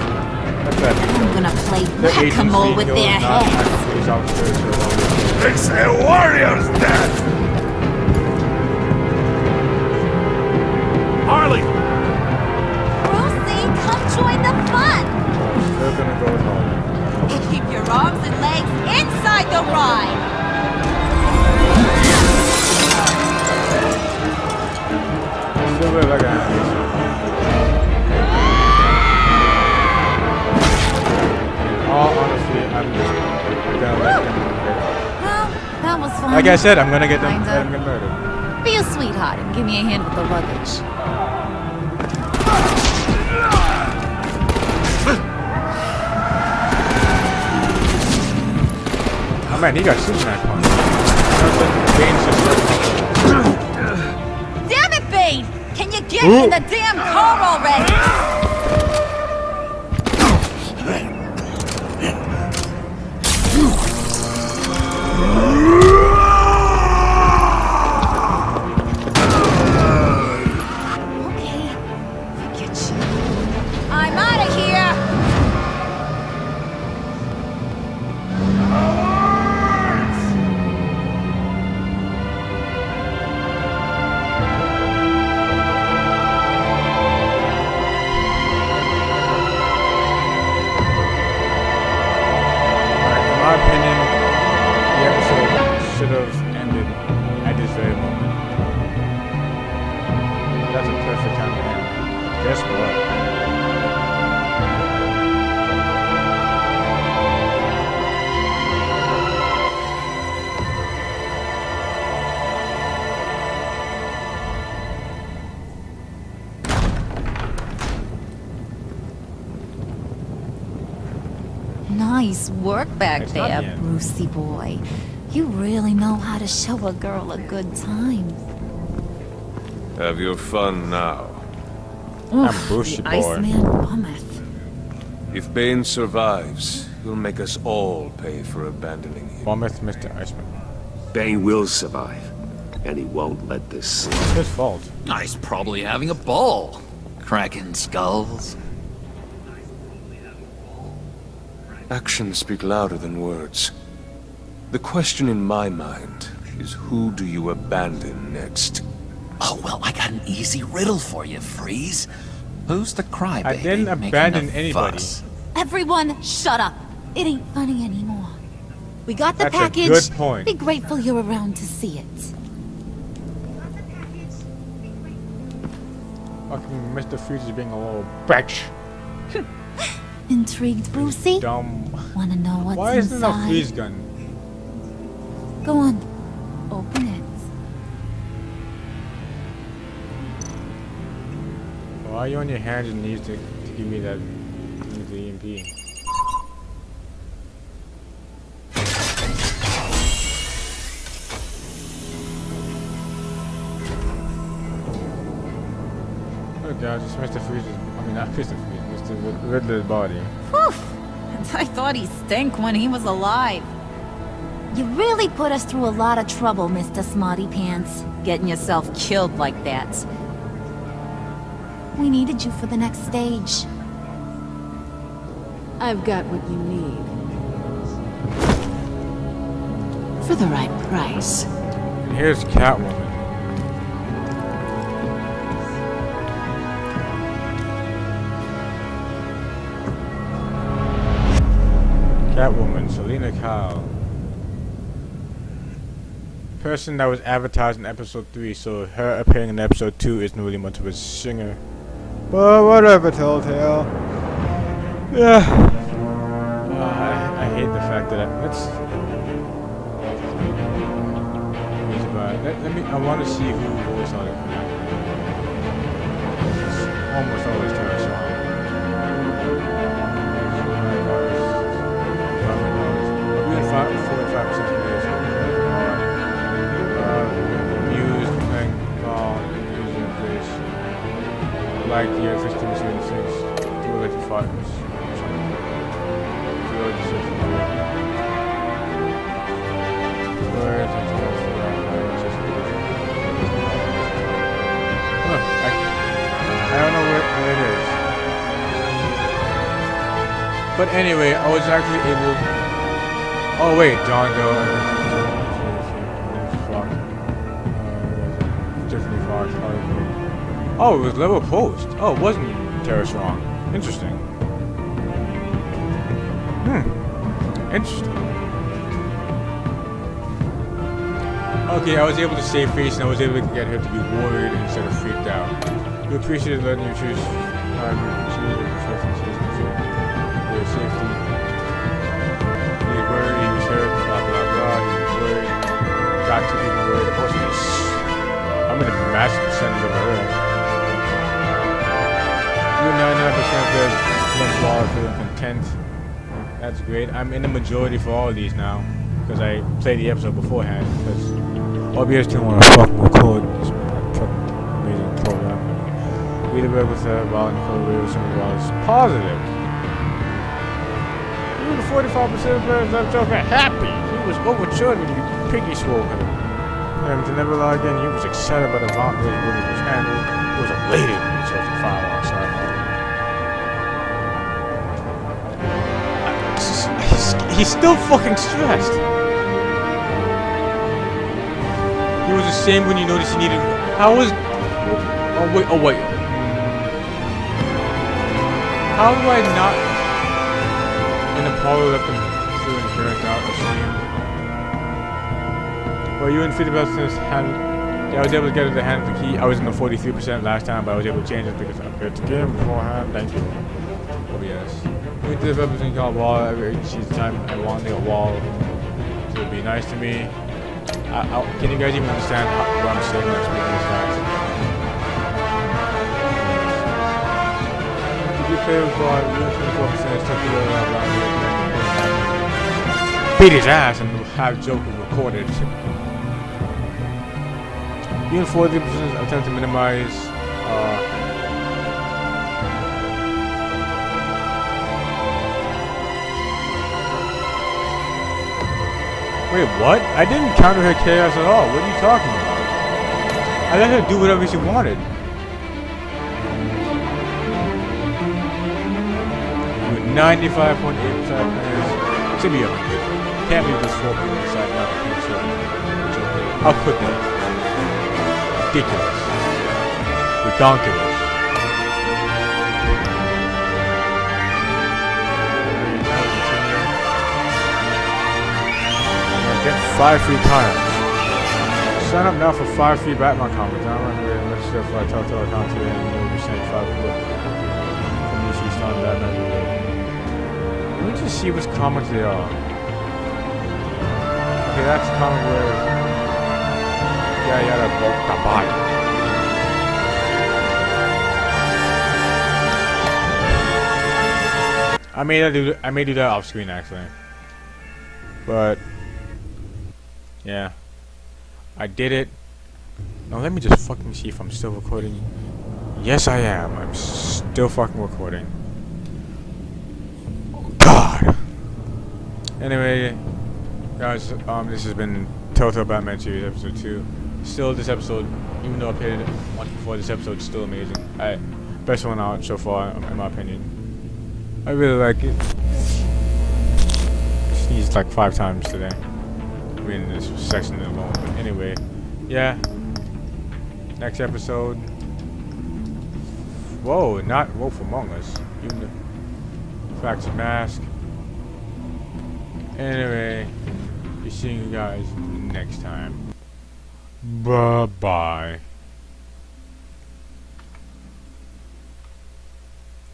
Speaker 6: I'm gonna play whack-a-mole with their heads.
Speaker 9: It's a warrior's death!
Speaker 7: Harley!
Speaker 6: Brucey, come join the fun!
Speaker 1: Still gonna go with home.
Speaker 6: And keep your arms and legs inside the ride!
Speaker 1: Still live like an all honesty, I'm just gonna let them get
Speaker 6: Well, that was fun.
Speaker 1: Like I said, I'm gonna get them
Speaker 6: Kinda.
Speaker 1: let them get murdered.
Speaker 6: Be a sweetheart and give me a hand with the luggage.
Speaker 1: Oh man, he got Superman punch.
Speaker 6: Damn it, Bane! Can you get in the damn car already? Okay, forget you. I'm out of here! Nice work back
Speaker 1: It's not
Speaker 6: there,
Speaker 1: the end.
Speaker 6: Brucey boy. You really know how to show a girl a good time.
Speaker 18: Have your fun now.
Speaker 6: Oof,
Speaker 1: Brucey
Speaker 6: the
Speaker 1: boy.
Speaker 6: Iceman bummeth.
Speaker 18: If Bane survives, he'll make us all pay for abandoning him.
Speaker 1: Bournemouth, Mr. Iceman.
Speaker 2: Bane will survive, and he won't let this slip.
Speaker 1: His fault.
Speaker 13: He's probably having a ball. Cracking skulls.
Speaker 18: Actions speak louder than words. The question in my mind is, who do you abandon next?
Speaker 13: Oh, well, I got an easy riddle for you, Freeze. Who's the crybaby?
Speaker 1: I didn't
Speaker 13: making
Speaker 1: abandon
Speaker 13: a
Speaker 1: anybody.
Speaker 13: fuss?
Speaker 6: Everyone, shut up. It ain't funny anymore. We got the
Speaker 1: That's a
Speaker 6: package.
Speaker 1: good point.
Speaker 6: Be grateful you're around to see it.
Speaker 1: Fucking Mr. Freeze is being a little bitch.
Speaker 6: Intrigued, Brucey?
Speaker 1: Dumb.
Speaker 6: Wanna know what's
Speaker 1: Why isn't there a
Speaker 6: inside?
Speaker 1: freeze gun?
Speaker 6: Go on. Open it.
Speaker 1: Why are you on your hands and knees to give me that the EMP? Oh god, just Mr. Freeze's, I mean not Mr. Freeze, Mr. Riddler's body.
Speaker 16: Whew. I thought he stank when he was alive.
Speaker 6: You really put us through a lot of trouble, Mr. Smarty Pants.
Speaker 16: Getting yourself killed like that.
Speaker 6: We needed you for the next stage.
Speaker 11: I've got what you need. For the right price.
Speaker 1: And here's Catwoman. Catwoman, Selena Kyle. Person that was advertised in episode 3, so her appearing in episode 2 isn't really much of a singer. But whatever, Telltale. Yeah. I hate the fact that I want to see who voiced all that. It's almost always Tara Song. I'm doing 45% of this. Muse, playing ball, music, this. Like the year 1576. Do like the fighters. I don't know where it is. But anyway, I was actually able. Oh wait, John Doe. Tiffany Fox. Oh, it was level post. Oh, it wasn't Tara Strong. Interesting. Interesting. Okay, I was able to save face and I was able to get her to be worried instead of freaked out. You appreciated letting you choose for your safety. He was worried, he was hurt, blah blah blah, he was worried. Got to be worried. Of course he's I'm in a massive percentage over there. You 99% good, flawless, feeling content. That's great. I'm in the majority for all of these now. Because I played the episode beforehand. Because OBS didn't want to fucking record this fucking amazing program. Read about with while in the some was positive. Even the 45% of players left off happy. He was overjoyed when you piggy swore him. And to never lie again, he was excited about the advantage when it was handled. He was elated when he chose the fire outside. He's still fucking stressed. He was the same when you noticed he needed. How was? Oh wait. How do I not? And Apollo left him feeling burnt out, ashamed. Well, you and 50% hand. Yeah, I was able to get her the hand of the key. I was in the 43% last time, but I was able to change it because I played the game beforehand. Thank you. Oh yes. We did everything called wall every each time I want a wall to be nice to me. Can you guys even understand what I'm saying when I'm speaking this fast? Did you play with ball? You 24% took you around beat his ass and have Joker recorded. Even for the attempt to minimize wait, what? I didn't counter her chaos at all. What are you talking about? I let her do whatever she wanted. With 95.8% players, should be 100. Can't believe this 4 people decided not to pick certain. How could they? Ridiculous. Redonkulous. Get 5 free comics. Sign up now for 5 free Batman comics. I don't remember register for a Telltale account today and you'll be sent 5 from DC Star Batman. Let me just see which comics they are. Okay, that's the comic where yada broke the body. I may do that off screen actually. But yeah. I did it. Now let me just fucking see if I'm still recording. Yes I am. I'm still fucking recording. God. Anyway, guys, this has been Telltale Batman Series episode 2. Still, this episode, even though I played it once before, this episode is still amazing. Best one out so far, in my opinion. I really like it. Sneezed like 5 times today. I mean, this section alone. But anyway, yeah. Next episode. Whoa, not Wolf Among Us. Even the Facts of Mask. Anyway, be seeing you guys next time. Bye-bye.